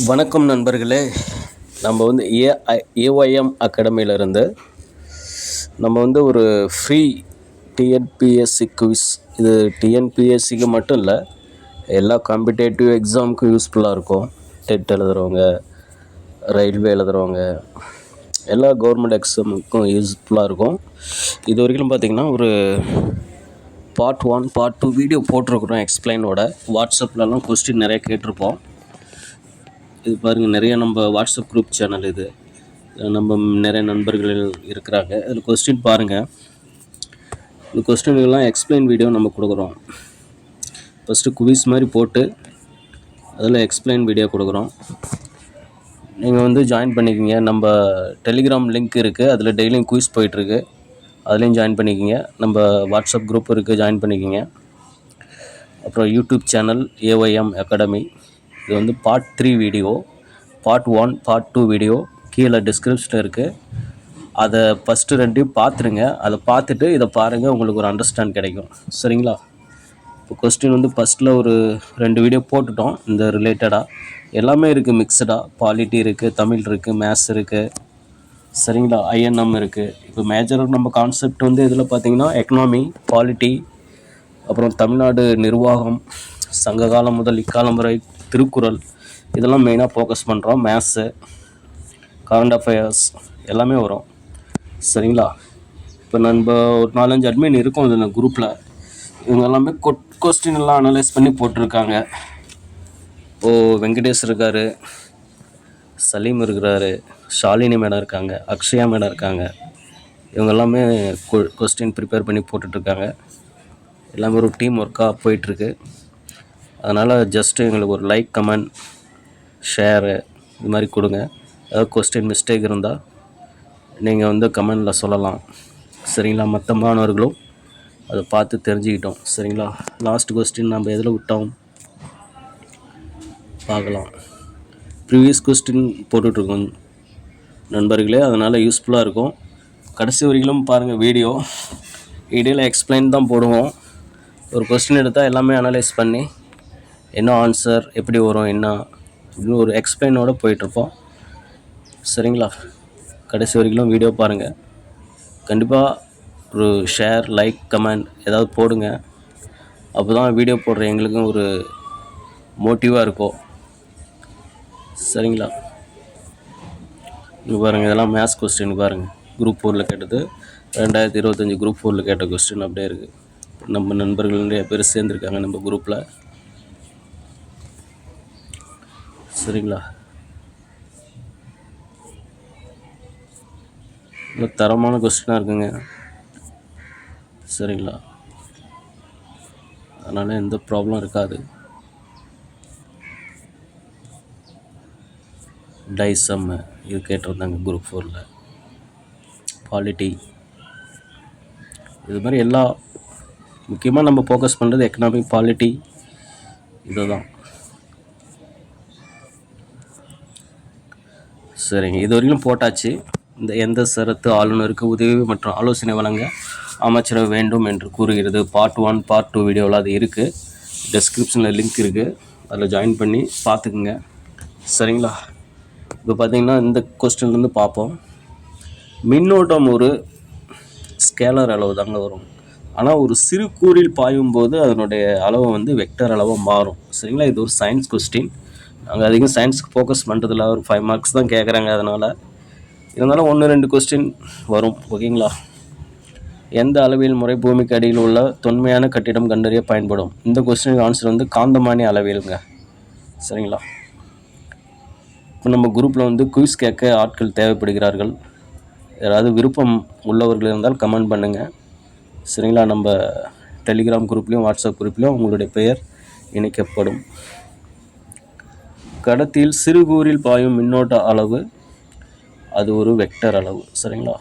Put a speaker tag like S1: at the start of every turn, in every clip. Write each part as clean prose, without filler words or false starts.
S1: வணக்கம் நண்பர்களே. நம்ம வந்து ஏஒய்எம் அகாடமியிலேருந்து ஒரு ஃப்ரீ டிஎன்பிஎஸ்சி குவிஸ். இது டிஎன்பிஎஸ்சிக்கு மட்டும் இல்லை, எல்லா காம்படேட்டிவ் எக்ஸாமுக்கும் யூஸ்ஃபுல்லாக இருக்கும். டெட் எழுதுகிறவங்க, ரயில்வே எழுதுகிறவங்க, எல்லா கவர்மெண்ட் எக்ஸாமுக்கும் யூஸ்ஃபுல்லாக இருக்கும். இது வரைக்கும் பார்த்திங்கன்னா ஒரு பார்ட் 1 பார்ட் 2 வீடியோ போட்டிருக்கிறோம் எக்ஸ்பிளைனோட. வாட்ஸ்அப்லலாம் கொஸ்டின் நிறைய கேட்டிருப்போம். இது பாருங்கள், நிறைய நம்ம வாட்ஸ்அப் குரூப் சேனல் இது. நம்ம நிறைய நண்பர்கள் இருக்கிறாங்க. இதில் கொஸ்டின் பாருங்கள். இந்த கொஸ்டின்கெல்லாம் எக்ஸ்பிளைன் வீடியோ நம்ம கொடுக்குறோம். ஃபஸ்ட்டு குவிஸ் மாதிரி போட்டு அதில் எக்ஸ்பிளைன் வீடியோ கொடுக்குறோம். நீங்கள் ஜாயின் பண்ணிக்கிங்க. நம்ம டெலிகிராம் லிங்க் இருக்குது, அதில் டெய்லியும் குவிஸ் போயிட்டுருக்கு. அதுலேயும் ஜாயின் பண்ணிக்கிங்க. நம்ம வாட்ஸ்அப் குரூப் இருக்குது, ஜாயின் பண்ணிக்கிங்க. அப்புறம் யூடியூப் சேனல் ஏஒய்எம் அகாடமி. இது part 3 video, part 1 part 2 video கீழே டிஸ்கிரிப்ஷனில் இருக்குது. அதை ஃபஸ்ட்டு 2 பார்த்துருங்க. அதை பார்த்துட்டு இதை பாருங்கள், உங்களுக்கு ஒரு அண்டர்ஸ்டாண்ட் கிடைக்கும். சரிங்களா? இப்போ கொஸ்டின் ஃபஸ்ட்டில் ஒரு 2 வீடியோ போட்டுட்டோம். இந்த ரிலேட்டடாக எல்லாமே இருக்குது. மிக்சடாக பாலிட்டி இருக்குது, தமிழ் இருக்குது, மேத்ஸ் இருக்குது. சரிங்களா? ஐஎன்எம் இருக்குது. இப்போ மேஜராக நம்ம கான்செப்ட் இதில் பார்த்திங்கன்னா எக்கனாமி, பாலிட்டி, அப்புறம் தமிழ்நாடு நிர்வாகம், சங்ககாலம் முதல் இக்காலம் வரை, திருக்குறள், இதெல்லாம் மெயினாக ஃபோக்கஸ் பண்ணுறோம். மேத்ஸு, கரண்ட் அஃபேர்ஸ் எல்லாமே வரும். சரிங்களா? இப்போ நம்ம ஒரு 4-5 அட்மின் இருக்கோம் இதில் குரூப்பில். இவங்க எல்லாமே கொஸ்டின் எல்லாம் அனலைஸ் பண்ணி போட்டிருக்காங்க. வெங்கடேஷ் இருக்கார், சலீம் இருக்கிறாரு, ஷாலினி மேடம் இருக்காங்க, அக்ஷயா மேடம் இருக்காங்க. இவங்க எல்லாமே கொஸ்டின் ப்ரிப்பேர் பண்ணி போட்டுட்ருக்காங்க. எல்லாமே ஒரு டீம் ஒர்க்காக போயிட்டுருக்கு. அதனால் ஜஸ்ட்டு எங்களுக்கு ஒரு லைக், கமெண்ட், ஷேரு இது மாதிரி கொடுங்க. ஏதாவது கொஸ்டின் மிஸ்டேக் இருந்தால் நீங்கள் கமெண்டில் சொல்லலாம். சரிங்களா? மற்ற மாணவர்களும் அதை பார்த்து தெரிஞ்சுக்கிட்டோம். சரிங்களா? லாஸ்ட் கொஸ்டின் நம்ம எதில் விட்டோம் பார்க்கலாம். ப்ரீவியஸ் கொஸ்டின் போட்டுட்ருக்கோம் நண்பர்களே, அதனால் யூஸ்ஃபுல்லாக இருக்கும். கடைசி வரைக்கும் பாருங்கள். வீடியோவில் எக்ஸ்பிளைன் தான் போடுவோம். ஒரு கொஸ்டின் எடுத்தால் எல்லாமே அனலைஸ் பண்ணி என்ன ஆன்சர், எப்படி வரும், என்ன அப்படின்னு ஒரு எக்ஸ்பிளைனோடு போயிட்டுருப்போம். சரிங்களா? கடைசி வரைக்கும் வீடியோ பாருங்கள். கண்டிப்பாக ஒரு ஷேர், லைக், கமெண்ட் ஏதாவது போடுங்க. அப்போ தான் வீடியோ போடுற எங்களுக்கும் ஒரு மோட்டிவாக இருக்கும். சரிங்களா? இங்கே பாருங்கள், இதெல்லாம் மேத்ஸ் கொஸ்டின் பாருங்கள். குரூப் 4 கேட்டது, 2025 குரூப் 4 கேட்ட கொஸ்டின் அப்படியே இருக்குது. நம்ம நண்பர்கள் நிறைய பேர் சேர்ந்துருக்காங்க நம்ம குரூப்பில். சரிங்களா? இல்லை, தரமான கொஸ்டினாக இருக்குங்க. சரிங்களா? அதனால் எந்த ப்ராப்ளம் இருக்காது. டைசம் இது கேட்டிருந்தாங்க குரூப் 4. பாலிட்டி, இது மாதிரி எல்லா முக்கியமாக நம்ம ஃபோக்கஸ் பண்ணுறது எக்கனாமிக், பாலிட்டி இதுதான். சரிங்க, இது வரைக்கும் போட்டாச்சு. எந்த சரத்து ஆளுநருக்கு உதவி மற்றும் ஆலோசனை வழங்க அமைச்சரவை வேண்டும் என்று கூறுகிறது. பார்ட் 1 பார்ட் 2 வீடியோவில் அது இருக்குது. டெஸ்கிரிப்ஷனில் லிங்க் இருக்குது, அதில் ஜாயின் பண்ணி பார்த்துக்குங்க. சரிங்களா? இப்போ பார்த்திங்கன்னா இந்த கொஸ்டின்லேருந்து பார்ப்போம். மின்னோட்டம் ஒரு ஸ்கேலர் அளவு தாங்க வரும். ஆனால் ஒரு சிறு கூறில் பாயும் போது அதனுடைய அளவு வெக்டர் அளவாக மாறும். சரிங்களா? இது ஒரு சயின்ஸ் கொஸ்டின். நாங்கள் அதிகம் சயின்ஸுக்கு ஃபோக்கஸ் பண்ணுறதில்ல. ஒரு 5 மார்க்ஸ் தான் கேட்குறாங்க. அதனால் இருந்தாலும் 1-2 கொஸ்டின் வரும். ஓகேங்களா? எந்த அளவியல் முறை பூமிக்கு அடியில் உள்ள தொன்மையான கட்டிடம் கண்டறிய பயன்படும்? இந்த கொஸ்டினுக்கு ஆன்சர் காந்தமானி அளவியலுங்க. சரிங்களா? இப்போ நம்ம குரூப்பில் குவிஸ் கேட்க ஆட்கள் தேவைப்படுகிறார்கள். யாராவது விருப்பம் உள்ளவர்கள் இருந்தால் கமெண்ட் பண்ணுங்கள். சரிங்களா? நம்ம டெலிகிராம் குரூப்லேயும் வாட்ஸ்அப் குரூப்லேயும் உங்களுடைய பெயர் இணைக்கப்படும். கடத்தியில் சிறுகூறில் பாயும் மின்னோட்ட அளவு அது ஒரு வெக்டர் அளவு. சரிங்களா?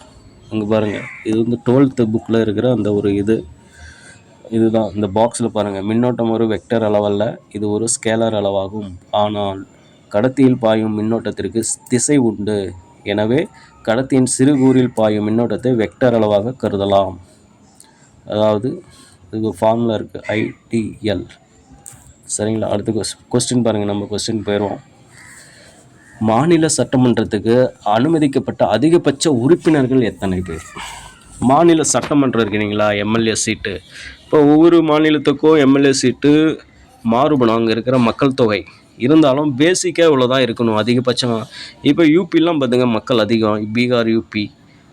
S1: அங்கே பாருங்கள், இது 12th புக்கில் இருக்கிற அந்த ஒரு இதுதான். இந்த பாக்ஸில் பாருங்கள், மின்னோட்டம் ஒரு வெக்டர் அளவல்ல, இது ஒரு ஸ்கேலர் அளவாகும். ஆனால் கடத்தியில் பாயும் மின்னோட்டத்திற்கு திசை உண்டு. எனவே கடத்தியின் சிறுகூறில் பாயும் மின்னோட்டத்தை வெக்டர் அளவாக கருதலாம். அதாவது இதுக்கு ஃபார்முலா இருக்குது, ITL. சரிங்களா? அடுத்து கொஸ்டின் பாருங்கள். நம்ம கொஸ்டின் போயிடுவோம். மாநில சட்டமன்றத்துக்கு அனுமதிக்கப்பட்ட அதிகபட்ச உறுப்பினர்கள் எத்தனை பேர்? மாநில சட்டமன்றம் இருக்கிறீங்களா, எம்எல்ஏ சீட்டு. இப்போ ஒவ்வொரு மாநிலத்துக்கும் எம்எல்ஏ சீட்டு மாறுபடும், அங்கே இருக்கிற மக்கள் தொகை இருந்தாலும் பேசிக்காக இவ்வளோ தான் இருக்கணும் அதிகபட்சம். இப்போ யூபிலாம் பார்த்துங்க மக்கள் அதிகம், பீகார், யூபி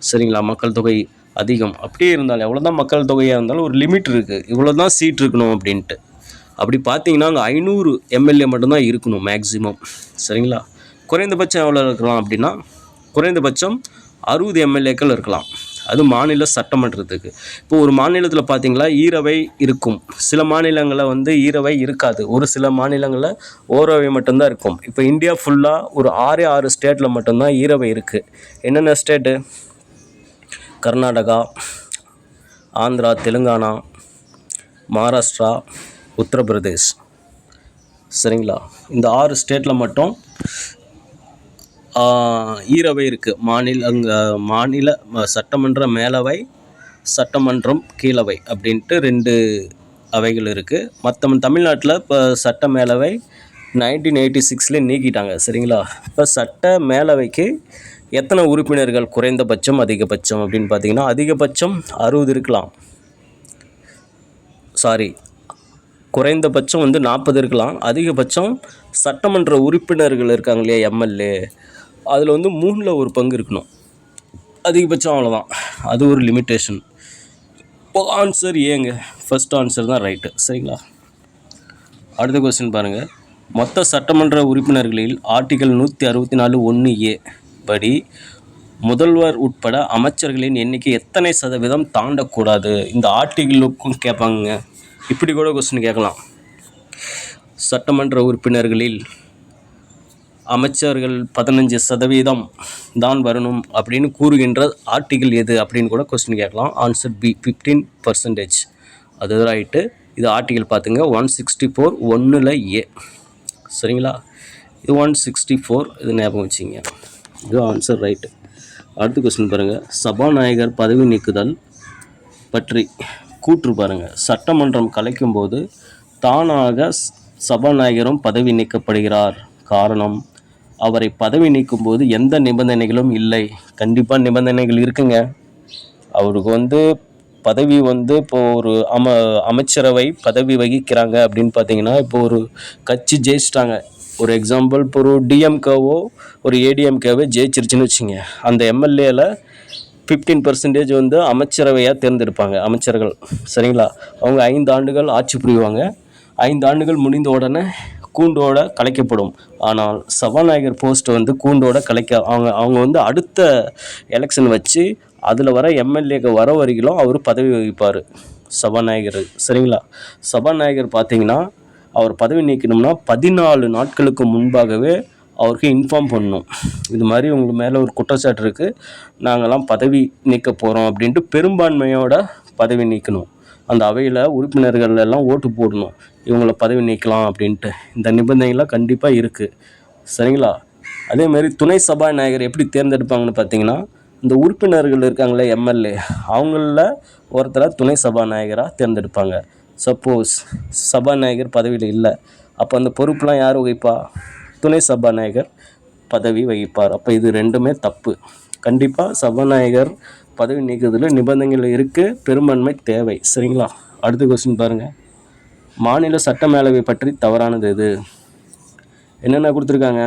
S1: சரிங்களா, மக்கள் தொகை அதிகம். அப்படியே இருந்தாலும் எவ்வளோ தான் மக்கள் தொகையாக இருந்தாலும் ஒரு லிமிட் இருக்குது, இவ்வளோ தான் சீட் இருக்கணும் அப்படின்ட்டு. அப்படி பார்த்தீங்கன்னா அங்கே 500 எம்எல்ஏ மட்டும்தான் இருக்கணும் மேக்ஸிமம் சரிங்களா. குறைந்தபட்சம் எவ்வளோ இருக்கலாம் அப்படின்னா குறைந்தபட்சம் 60 எம்எல்ஏக்கள் இருக்கலாம், அது மாநில சட்டமன்றத்துக்கு. இப்போ ஒரு மாநிலத்தில் பார்த்தீங்களா ஈரவை இருக்கும், சில மாநிலங்களில் வந்து ஈரவை இருக்காது, ஒரு சில மாநிலங்களில் ஓரவை மட்டும்தான் இருக்கும். இப்போ இந்தியா ஃபுல்லாக ஒரு 6 ஸ்டேட்டில் மட்டும்தான் ஈரவை இருக்குது. என்னென்ன ஸ்டேட்டு? கர்நாடகா, ஆந்திரா, தெலுங்கானா, மகாராஷ்டிரா, உத்தரப்பிரதேஷ் சரிங்களா. இந்த 6 ஸ்டேட்டில் மட்டும் ஈரவை இருக்குது. மாநில சட்டமன்ற மேலவை, சட்டமன்றம் கீழவை அப்படின்ட்டு 2 அவைகள் இருக்குது. மற்ற தமிழ்நாட்டில் இப்போ சட்ட மேலவை 1986 நீக்கிட்டாங்க சரிங்களா. இப்போ சட்ட மேலவைக்கு எத்தனை உறுப்பினர்கள் குறைந்தபட்சம் அதிகபட்சம் அப்படின்னு பார்த்தீங்கன்னா அதிகபட்சம் 60 இருக்கலாம், குறைந்தபட்சம் வந்து 40 இருக்கலாம். அதிகபட்சம் சட்டமன்ற உறுப்பினர்கள் இருக்காங்க இல்லையா எம்எல்ஏ, அதில் வந்து 1/3 இருக்கணும் அதிகபட்சம், அவ்வளோதான். அது ஒரு லிமிட்டேஷன். இப்போ ஆன்சர் ஏங்க, ஃபஸ்ட் ஆன்சர் தான் ரைட்டு சரிங்களா. அடுத்த கொஸ்டின் பாருங்கள். மொத்த சட்டமன்ற உறுப்பினர்களில் ஆர்டிகல் 164(1)(a) படி முதல்வர் உட்பட அமைச்சர்களின் எண்ணிக்கை எத்தனை சதவீதம் தாண்டக்கூடாது? இந்த ஆர்டிகிளுக்கும் கேட்பாங்க, இப்படி கூட கொஸ்டின் கேட்கலாம். சட்டமன்ற உறுப்பினர்களில் அமைச்சர்கள் 15% தான் வரணும் அப்படின்னு கூறுகின்ற ஆர்டிகிள் எது அப்படின்னு கூட கொஸ்டின் கேட்கலாம். Answer B, 15%. அது ரைட்டு. இது ஆர்டிகிள் பார்த்துங்க 164(1)(a) சரிங்களா. இது 164, இது ஞாபகம் வச்சுங்க, இது ஆன்சர் ரைட்டு. அடுத்த கொஸ்டின் பாருங்கள். சபாநாயகர் பதவி நீக்குதல் பற்றி கூற்று பாருங்கள். சட்டமன்றம் கலைக்கும் போது தானாக சபாநாயகரும் பதவி நீக்கப்படுகிறார். காரணம், அவரை பதவி நீக்கும் போது எந்த நிபந்தனைகளும் இல்லை. கண்டிப்பாக நிபந்தனைகள் இருக்குங்க. அவருக்கு வந்து பதவி வந்து இப்போ ஒரு அமைச்சரவை பதவி வகிக்கிறாங்க அப்படின்னு பார்த்தீங்கன்னா, இப்போ ஒரு கட்சி ஜெயிச்சிட்டாங்க, ஒரு எக்ஸாம்பிள் இப்போ ஒரு டிஎம்கேவோ ஒரு ஏடிஎம்கேவோ ஜெயிச்சிருச்சுன்னு வச்சுங்க, அந்த எம்எல்ஏல 15% வந்து அமைச்சரவையாக தேர்ந்தெடுப்பாங்க அமைச்சர்கள் சரிங்களா. அவங்க 5 ஆண்டுகள் ஆட்சி புரிவாங்க. 5 ஆண்டுகள் முடிந்த உடனே கூண்டோட கலைக்கப்படும். ஆனால் சபாநாயகர் போஸ்ட் வந்து கூண்டோட அவங்க வந்து அடுத்த எலெக்ஷன் வச்சு அதில் வர எம்எல்ஏக்கு வர வரைக்கும் அவர் பதவி வகிப்பார் சபாநாயகர் சரிங்களா. சபாநாயகர் பார்த்தீங்கன்னா அவர் பதவி நீக்கணும்னா 14 நாட்களுக்கு முன்பாகவே அவருக்கு இன்ஃபார்ம் பண்ணணும். இது மாதிரி உங்களுக்கு மேலே ஒரு குற்றச்சாட்டு இருக்குது, நாங்கள்லாம் பதவி நீக்க போகிறோம் அப்படின்ட்டு பெரும்பான்மையோட பதவி நீக்கணும். அந்த அவையில் உறுப்பினர்கள் எல்லாம் ஓட்டு போடணும், இவங்கள பதவி நீக்கலாம் அப்படின்ட்டு. இந்த நிபந்தனைலாம் கண்டிப்பாக இருக்குது சரிங்களா. அதேமாதிரி துணை சபாநாயகர் எப்படி தேர்ந்தெடுப்பாங்கன்னு பார்த்தீங்கன்னா, இந்த உறுப்பினர்கள் இருக்காங்களே எம்எல்ஏ, அவங்களில் ஒருத்தரை துணை சபாநாயகராக தேர்ந்தெடுப்பாங்க. சப்போஸ் சபாநாயகர் பதவியில் இல்லை, அப்போ அந்த பொறுப்பெலாம் யார் வகிப்பா? துணை சபாநாயகர் பதவி வகிப்பார். அப்போ இது ரெண்டுமே தப்பு. கண்டிப்பாக சபாநாயகர் பதவி நீக்குவதில் நிபந்தனைகள் இருக்குது, பெரும்பான்மை தேவை சரிங்களா. அடுத்த கொஸ்டின் பாருங்கள். மாநில சட்ட மேலவை பற்றி தவறானது எது? என்னென்ன கொடுத்துருக்காங்க?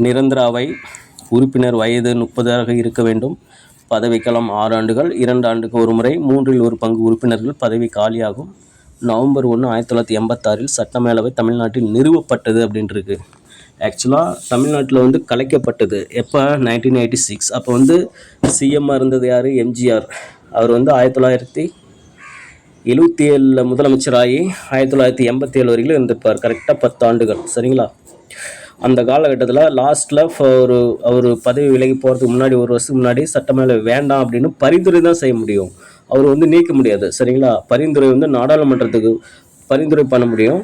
S1: நிரந்தர அவை, உறுப்பினர் வயது 30 இருக்க வேண்டும், பதவிக்காலம் 6 ஆண்டுகள், 2 ஆண்டுக்கு ஒரு முறை 1/3 உறுப்பினர்கள் பதவி காலியாகும். நவம்பர் 1, 1986 சட்ட மேலவை தமிழ்நாட்டில் நிறுவப்பட்டது அப்படின்ட்டுருக்கு. ஆக்சுவலாக தமிழ்நாட்டில் வந்து கலைக்கப்பட்டது எப்போ? 1986. அப்போ வந்து சிஎம்மாக இருந்தது யார்? எம்ஜிஆர். அவர் வந்து 1977 முதலமைச்சராகி 1987 வரைக்கும் இருந்திருப்பார். கரெக்டாக 10 ஆண்டுகள் சரிங்களா. அந்த காலகட்டத்தில் லாஸ்ட்டில் அவர் பதவி விலகி போகிறதுக்கு முன்னாடி 1 வருஷத்துக்கு முன்னாடி சட்டமேலவை வேண்டாம் அப்படின்னு பரிந்துரை தான் செய்ய முடியும், அவர் வந்து நீக்க முடியாது சரிங்களா. பரிந்துரை வந்து நாடாளுமன்றத்துக்கு பரிந்துரை பண்ண முடியும்,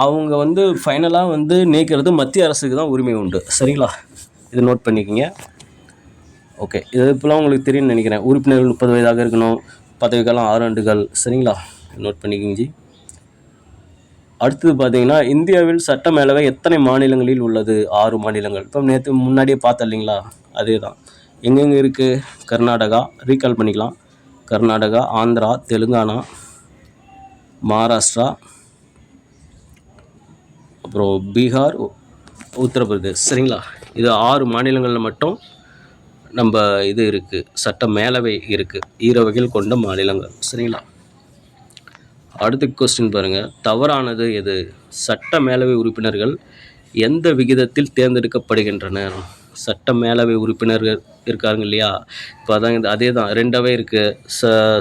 S1: அவங்க வந்து ஃபைனலாக வந்து நீக்கிறது மத்திய அரசுக்கு தான் உரிமை உண்டு சரிங்களா. இது நோட் பண்ணிக்கோங்க. ஓகே, இது இப்போலாம் உங்களுக்கு தெரியும்னு நினைக்கிறேன். உறுப்பினர்கள் 30 வயதாக இருக்கணும், பதவிக்காலம் 6 ஆண்டுகள் சரிங்களா. நோட் பண்ணிக்கோங்க ஜி. அடுத்தது பார்த்தீங்கன்னா, இந்தியாவில் சட்ட மேலவை எத்தனை மாநிலங்களில் உள்ளது? 6 மாநிலங்கள். இப்போ நேற்று முன்னாடியே பார்த்தோம் இல்லைங்களா, அதே தான். எங்கெங்கே இருக்குது? கர்நாடகா, ரீகால் பண்ணிக்கலாம். கர்நாடகா, ஆந்திரா, தெலுங்கானா, மகாராஷ்டிரா, அப்புறம் பீகார், உத்தரப்பிரதேஷ். சரிங்களா, இது 6 மாநிலங்களில் மட்டும் நம்ம இது இருக்குது, சட்ட மேலவை இருக்குது, ஈரவகையில் கொண்ட மாநிலங்கள். சரிங்களா. அடுத்த கொஸ்டின் பாருங்கள், தவறானது எது? சட்ட மேலவை உறுப்பினர்கள் எந்த விகிதத்தில் தேர்ந்தெடுக்கப்படுகின்றனர்? சட்ட மேலவை உறுப்பினர்கள் இருக்காங்க இல்லையா, இப்போ அதான் அதே தான், 2 இருக்குது.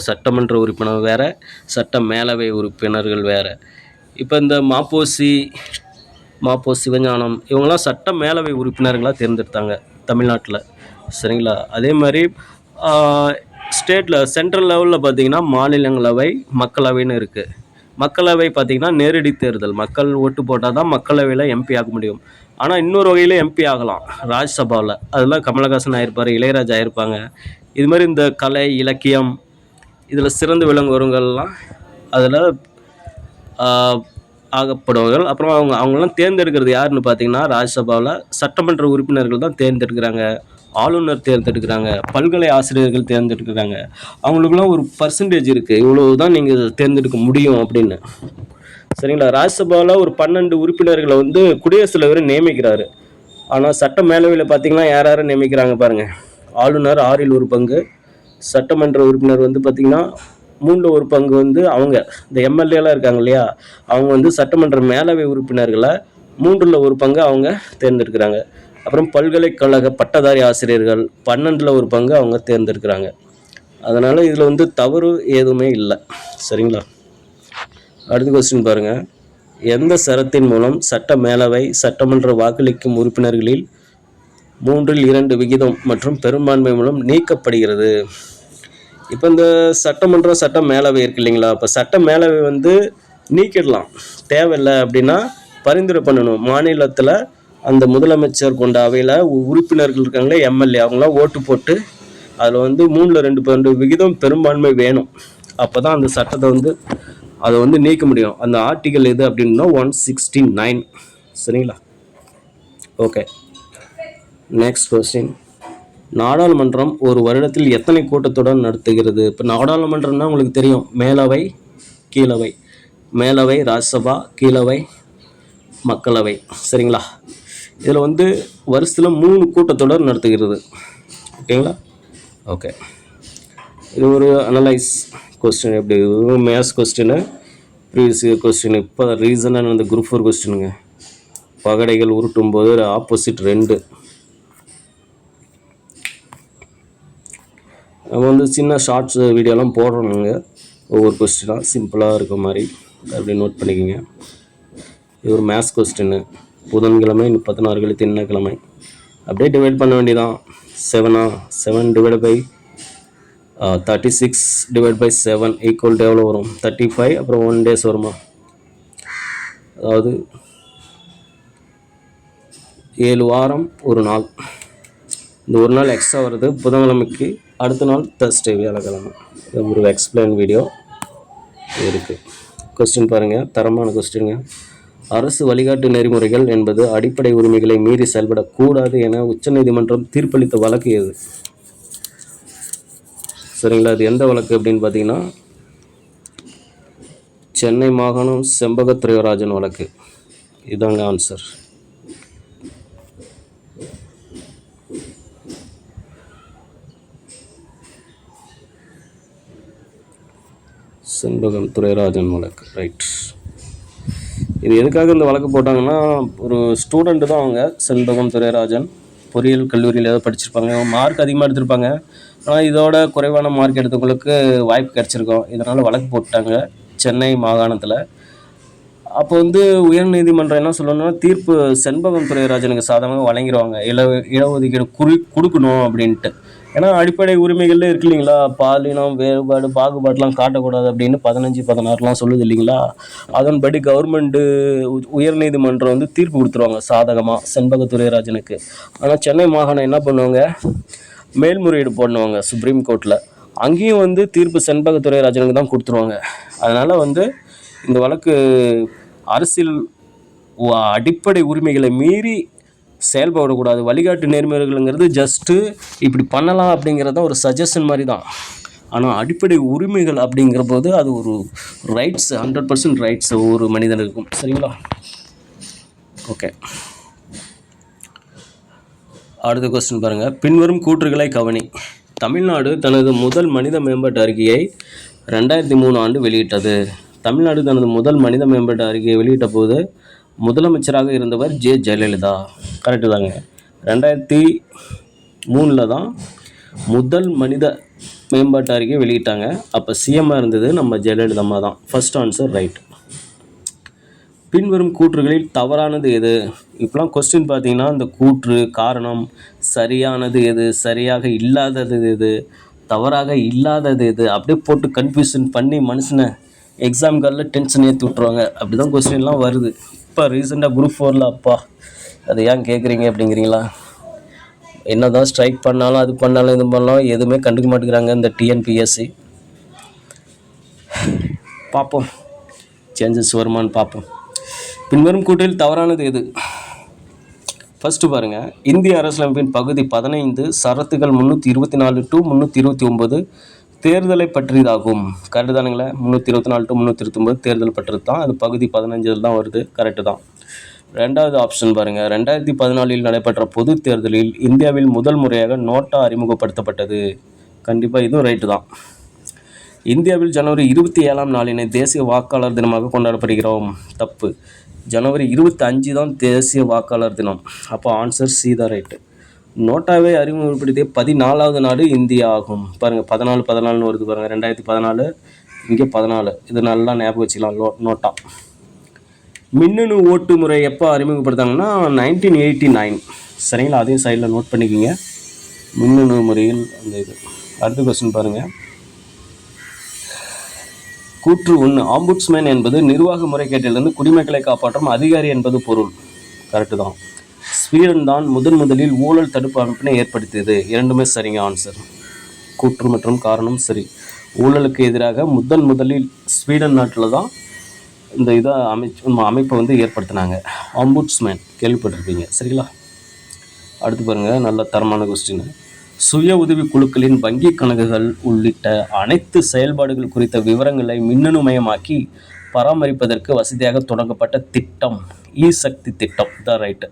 S1: சட்டமன்ற உறுப்பினர் வேறு, சட்ட மேலவை உறுப்பினர்கள் வேறு. இப்போ இந்த மாப்போ சிவஞானம் இவங்களாம் சட்ட மேலவை உறுப்பினர்களாக தேர்ந்தெடுத்தாங்க தமிழ்நாட்டில். சரிங்களா. அதே மாதிரி ஸ்டேட்டில் சென்ட்ரல் லெவலில் பார்த்திங்கன்னா மாநிலங்களவை, மக்களவைன்னு இருக்குது. மக்களவை பார்த்திங்கன்னா நேரடி தேர்தல், மக்கள் ஓட்டு போட்டால் தான் மக்களவையில் எம்பி ஆக முடியும். ஆனால் இன்னொரு வகையில் எம்பி ஆகலாம் ராஜ்யசபாவில். அதெல்லாம் கமலஹாசன் ஆகிருப்பார், இளையராஜா ஆகிருப்பாங்க. இது மாதிரி இந்த கலை இலக்கியம் இதில் சிறந்து விளங்குவவர்கள்லாம் அதில் ஆகப்படுவார்கள். அப்புறம் அவங்களாம் தேர்ந்தெடுக்கிறது யாருன்னு பார்த்தீங்கன்னா, ராஜ்யசபாவில் சட்டமன்ற உறுப்பினர்கள் தான் தேர்ந்தெடுக்கிறாங்க, ஆளுநர் தேர்ந்தெடுக்கிறாங்க, பல்கலை ஆசிரியர்கள் தேர்ந்தெடுக்கிறாங்க. அவங்களுக்குலாம் ஒரு பர்சன்டேஜ் இருக்குது, இவ்வளோ தான் நீங்கள் தேர்ந்தெடுக்க முடியும் அப்படின்னு. சரிங்களா. ராஜ்யசபாவில் ஒரு 12 உறுப்பினர்களை வந்து குடியரசுத் தலைவர் நியமிக்கிறாரு. ஆனால் சட்ட மேலவையில் பார்த்தீங்கன்னா யார் நியமிக்கிறாங்க பாருங்கள். ஆளுநர் 6ல் 1 பங்கு, சட்டமன்ற உறுப்பினர் வந்து பார்த்திங்கன்னா 3ல் 1 பங்கு வந்து அவங்க இந்த எம்எல்ஏலாம் இருக்காங்க இல்லையா, அவங்க வந்து சட்டமன்ற மேலவை உறுப்பினர்களை 3ல் 1 பங்கு அவங்க தேர்ந்தெடுக்கிறாங்க. அப்புறம் பல்கலைக்கழக பட்டதாரி ஆசிரியர்கள் 12ல் 1 பங்கு அவங்க தேர்ந்தெடுக்கிறாங்க. அதனால் இதில் வந்து தவறு எதுவுமே இல்லை. சரிங்களா. அடுத்த கொஸ்டின் பாருங்கள், எந்த சரத்தின் மூலம் சட்ட மேலவை சட்டமன்ற வாக்களிக்கும் உறுப்பினர்களில் 3ல் 2 விகிதம் மற்றும் பெரும்பான்மை மூலம் நீக்கப்படுகிறது? இப்போ இந்த சட்டமன்றம் சட்ட மேலவை இருக்கு இல்லைங்களா, இப்போ சட்ட மேலவை வந்து நீக்கிடலாம், தேவையில்லை அப்படின்னா பரிந்துரை பண்ணணும். மாநிலத்தில் அந்த முதலமைச்சர் கொண்ட அவையில் உறுப்பினர்கள் இருக்காங்களே எம்எல்ஏ, அவங்களாம் ஓட்டு போட்டு அதில் வந்து 3ல் 2 விகிதம் பெரும்பான்மை வேணும். அப்போ தான் அந்த சட்டத்தை வந்து அதை வந்து நீக்க முடியும். அந்த ஆர்டிகல் எது அப்படின்னா 169. சரிங்களா. ஓகே, நெக்ஸ்ட் கொஸ்டின், நாடாளுமன்றம் ஒரு வருடத்தில் எத்தனை கூட்டத்தொடர் நடத்துகிறது? இப்போ நாடாளுமன்றம்னா உங்களுக்கு தெரியும், மேலவை கீழவை, மேலவை ராஜ்யசபா, கீழவை மக்களவை. சரிங்களா. இதில் வந்து வருஷத்தில் 3 கூட்டத்தொடர் நடத்துகிறது. ஓகேங்களா. ஓகே, இது ஒரு அனலைஸ் கொஸ்டின். எப்படி maths question, previous year question. இப்போ ரீசனாக அந்த குரூப் 4 கொஸ்டினுங்க, பகடைகள் உருட்டும் போது ஆப்போசிட் 2. நம்ம வந்து சின்ன ஷார்ட்ஸ் வீடியோலாம் போடுறோங்க, ஒவ்வொரு கொஸ்டினாக சிம்பிளாக இருக்க மாதிரி அப்படி நோட் பண்ணிக்கோங்க. இது ஒரு மேத்ஸ் கொஸ்டின்னு. புதன்கிழமை 34 திங்கட்கிழமை அப்படியே டிவைட் பண்ண வேண்டியதான். 7 divide by 36 divide by 7 equal to எவ்வளோ வரும்? 35. அப்புறம் 1 days வருமா, அதாவது 7 வாரம் 1 நாள். இந்த 1 நாள் எக்ஸ்ட்ரா வருது புதன்கிழமைக்கு, அடுத்த நாள் Thursday வியாழக்கிழமை. ஒரு எக்ஸ்பிளைன் வீடியோ இருக்குது. கொஸ்டின் பாருங்கள், தரமான கொஸ்டினுங்க. அரசு வழிகாட்டு நெறிமுறைகள் என்பது அடிப்படை உரிமைகளை மீறி செயல்படக்கூடாது என உச்சநீதிமன்றம் தீர்ப்பளித்த வழக்கு எது? சரிங்களா. அது எந்த வழக்கு அப்படின்னு பார்த்தீங்கன்னா, சென்னை மாகாணம் செம்பகத்துரையராஜன் வழக்கு. இதாங்க ஆன்சர். செண்பகம் துரைராஜன் வழக்கு, ரைட். இது எதுக்காக இந்த வழக்கு போட்டாங்கன்னா, ஒரு ஸ்டூடெண்ட்டு தான் அவங்க, செண்பகம் துரைராஜன். பொறியியல் கல்லூரியில் ஏதோ படிச்சிருப்பாங்க, மார்க் அதிகமாக எடுத்திருப்பாங்க. ஆனால் இதோட குறைவான மார்க் எடுத்தவங்களுக்கு வாய்ப்பு கிடச்சிருக்கோம், இதனால் வழக்கு போட்டாங்க சென்னை மாகாணத்தில். அப்போ வந்து உயர்நீதிமன்றம் என்ன சொல்லணும்னா, தீர்ப்பு செண்பகம் துரைராஜனுக்கு சாதகமாக வழங்கிடுவாங்க, இடஒதுக்கீடு கொடுக்கணும் அப்படின்ட்டு. ஏன்னா அடிப்படை உரிமைகள்ல இருக்கு இல்லைங்களா, பாலினம் வேறுபாடு பாகுபாடுலாம் காட்டக்கூடாது அப்படின்னு 15-16 சொல்லுது இல்லைங்களா. அதன்படி கவர்மெண்ட்டு உயர்நீதிமன்றம் வந்து தீர்ப்பு கொடுத்துருவாங்க சாதகமாக செண்பகத்துரைராஜனுக்கு. ஆனால் சென்னை மாகாணம் என்ன பண்ணுவாங்க, மேல்முறையீடு போடுவாங்க சுப்ரீம் கோர்ட்டில். அங்கேயும் வந்து தீர்ப்பு செண்பகத்துரைராஜனுக்கு தான் கொடுத்துருவாங்க. அதனால் வந்து இந்த வழக்கு அரசியல் அடிப்படை உரிமைகளை மீறி செயல்படக்கூடாது. வழிகாட்டு நெறிமுறைகள்ங்கிறது ஜஸ்ட்டு இப்படி பண்ணலாம் அப்படிங்கிறது தான் ஒரு சஜஷன் மாதிரி தான். ஆனால் அடிப்படை உரிமைகள் அப்படிங்கிற போது அது ஒரு ரைட்ஸ், 100% ரைட்ஸ் ஒவ்வொரு மனிதனுக்கும். சரிங்களா? ஓகே, அடுத்த கொஸ்டின் பாருங்கள். பின்வரும் கூற்றுகளை கவனி. தமிழ்நாடு தனது முதல் மனித மேம்பாட்டு அறிக்கையை 2003 ஆண்டு வெளியிட்டது. தமிழ்நாடு தனது முதல் மனித மேம்பாட்டு அறிக்கையை வெளியிட்ட போது முதலமைச்சராக இருந்தவர் ஜெயலலிதா. கரெக்டு தாங்க. 2003 தான் முதல் மனித மேம்பாட்டு அறிக்கையை வெளியிட்டாங்க. அப்போ சிஎம்மாக இருந்தது நம்ம ஜெயலலிதா அம்மா தான். First answer right. பின்வரும் கூற்றுகளில் தவறானது எது? இப்போலாம் கொஸ்டின் பார்த்தீங்கன்னா இந்த கூற்று, காரணம், சரியானது எது, சரியாக இல்லாதது எது, தவறாக இல்லாதது எது, அப்படியே போட்டு கன்ஃபியூஷன் பண்ணி மனுஷனை எக்ஸாம் காலில் டென்ஷன் ஏற்றி விட்ருவாங்க. அப்படி தான் கொஸ்டின்லாம் வருது. இப்போ ரீசெண்டாக குரூப் 4ல் அப்பா அதை ஏன் கேட்குறீங்க அப்படிங்கிறீங்களா? என்ன தான் ஸ்ட்ரைக் பண்ணாலும் அது பண்ணாலும் இது பண்ணாலும் எதுவுமே கண்டுக்க மாட்டேங்கிறாங்க இந்த டிஎன்பிஎஸ்சி. பார்ப்போம் சேஞ்சஸ் வருமானு பார்ப்போம். பின்வரும் கூற்றில் தவறானது எது? ஃபஸ்ட்டு பாருங்கள். இந்திய அரசியலமைப்பின் பகுதி 15 சரத்துகள் 324 to 329 தேர்தலை பற்றியதாகும். கரெக்டு தானுங்களே? 324 to 329 தேர்தல் பற்றியது தான். அது பகுதி 15 தான் வருது. கரெக்டு தான். ரெண்டாவது ஆப்ஷன் பாருங்கள். 2014 நடைபெற்ற பொது தேர்தலில் இந்தியாவில் முதல் முறையாக நோட்டா அறிமுகப்படுத்தப்பட்டது. கண்டிப்பாக இதுவும் ரைட்டு தான். இந்தியாவில் ஜனவரி 27ஆம் நாளினை தேசிய வாக்காளர் தினமாக கொண்டாடப்படுகிறோம். தப்பு. ஜனவரி 25 தான் தேசிய வாக்காளர் தினம். அப்போ ஆன்சர் சி தான் ரைட்டு. நோட்டாவை அறிமுகப்படுத்திய 14வது நாடு இந்தியா ஆகும். பாருங்கள் 14 வருது பாருங்கள். 2014 இங்கே 14. இது நல்லா ஞாபகம் வச்சுக்கலாம். நோட்டா. மின்னணு ஓட்டு முறை எப்போ அறிமுகப்படுத்தாங்கன்னா 1989. சரிங்களா? அதையும் சைடில் நோட் பண்ணிக்கோங்க. மின்னணு முறையில் அந்த இது. அடுத்த கொஸ்டின் பாருங்கள். கூற்று 1. ஆம்புட்ஸ்மேன் என்பது நிர்வாக முறைகேட்டிலிருந்து குடிமக்களை காப்பாற்றும் அதிகாரி என்பது பொருள். கரெக்டு தான். ஸ்வீடன் தான் முதலில் ஊழல் தடுப்பு அமைப்பினை ஏற்படுத்தியது. இரண்டுமே சரிங்க ஆன்சர். கூற்று மற்றும் காரணம் சரி. ஊழலுக்கு எதிராக முதலில் ஸ்வீடன் நாட்டில் தான் இந்த இதை அமைப்பை வந்து ஏற்படுத்தினாங்க. ஆம்புட்ஸ்மேன் கேள்விப்பட்டிருப்பீங்க. சரிங்களா? அடுத்து பாருங்கள். நல்ல தரமான கொஸ்டின். சுய உதவி குழுக்களின் வங்கி கணக்குகள் உள்ளிட்ட அனைத்து செயல்பாடுகள் குறித்த விவரங்களை மின்னணுமயமாக்கி பராமரிப்பதற்கு வசதியாக தொடங்கப்பட்ட திட்டம் இ-சக்தி திட்டம் தான் ரைட்டு.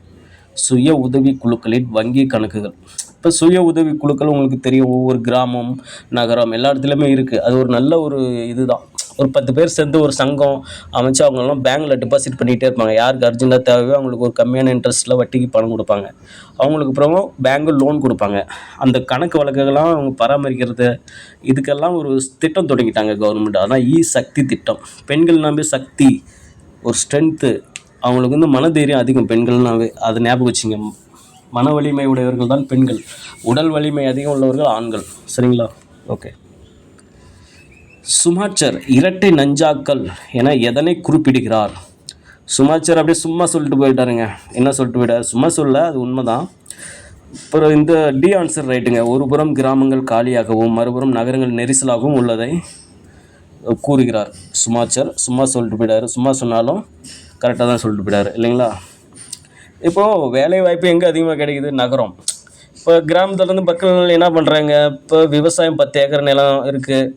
S1: சுய உதவி குழுக்களின் வங்கி கணக்குகள். இப்போ சுய உதவி குழுக்கள் உங்களுக்கு தெரியும், ஒவ்வொரு கிராமம், நகரம் எல்லா இடத்துலையுமே இருக்குது. அது ஒரு நல்ல ஒரு இதுதான். ஒரு 10 பேர் சேர்ந்து ஒரு சங்கம் அமைச்சு அவங்களெல்லாம் பேங்க்கில் டெபாசிட் பண்ணிகிட்டே இருப்பாங்க. யாருக்கு அர்ஜென்ட்டாக தேவையோ அவங்களுக்கு ஒரு கம்மியான இன்ட்ரெஸ்ட்டில் வட்டிக்கு பணம் கொடுப்பாங்க. அவங்களுக்கு அப்புறமா பேங்க்கு லோன் கொடுப்பாங்க. அந்த கணக்கு வழக்குகள்லாம் அவங்க பராமரிக்கிறது, இதுக்கெல்லாம் ஒரு திட்டம் தொடங்கிட்டாங்க கவர்மெண்ட். அதான் இ-சக்தி திட்டம். பெண்கள்னாவே சக்தி, ஒரு ஸ்ட்ரென்த்து, அவங்களுக்கு வந்து மனதைரியம் அதிகம் பெண்கள்னாவே. அதை ஞாபகம் வச்சுங்க. மன வலிமை உடையவர்கள் தான் பெண்கள், உடல் வலிமை அதிகம் உள்ளவர்கள் ஆண்கள். சரிங்களா? ஓகே. சுமாச்சர் இரட்டை நஞ்சாக்கள் என எதனை குறிப்பிடுகிறார்? சுமாச்சர் அப்படியே சும்மா சொல்லிட்டு போயிட்டாருங்க. என்ன சொல்லிட்டு போயிட்டார்? சும்மா சொல்ல, அது உண்மைதான். அப்புறம் இந்த டி ஆன்சர் ரைட்டுங்க. ஒரு புறம் கிராமங்கள் காலியாகவும் மறுபுறம் நகரங்கள் நெரிசலாகவும் உள்ளதை கூறுகிறார் சுமாச்சர். சும்மா சொல்லிட்டு போயிட்டார். சும்மா சொன்னாலும் கரெக்டாக தான் சொல்லிட்டு போயிட்டார் இல்லைங்களா? இப்போது வேலை வாய்ப்பு எங்கே அதிகமாக கிடைக்குது? நகரம். இப்போ கிராமத்துலேருந்து மக்கள் என்ன பண்ணுறாங்க? இப்போ விவசாயம் 10 ஏக்கர் நிலம் இருக்குது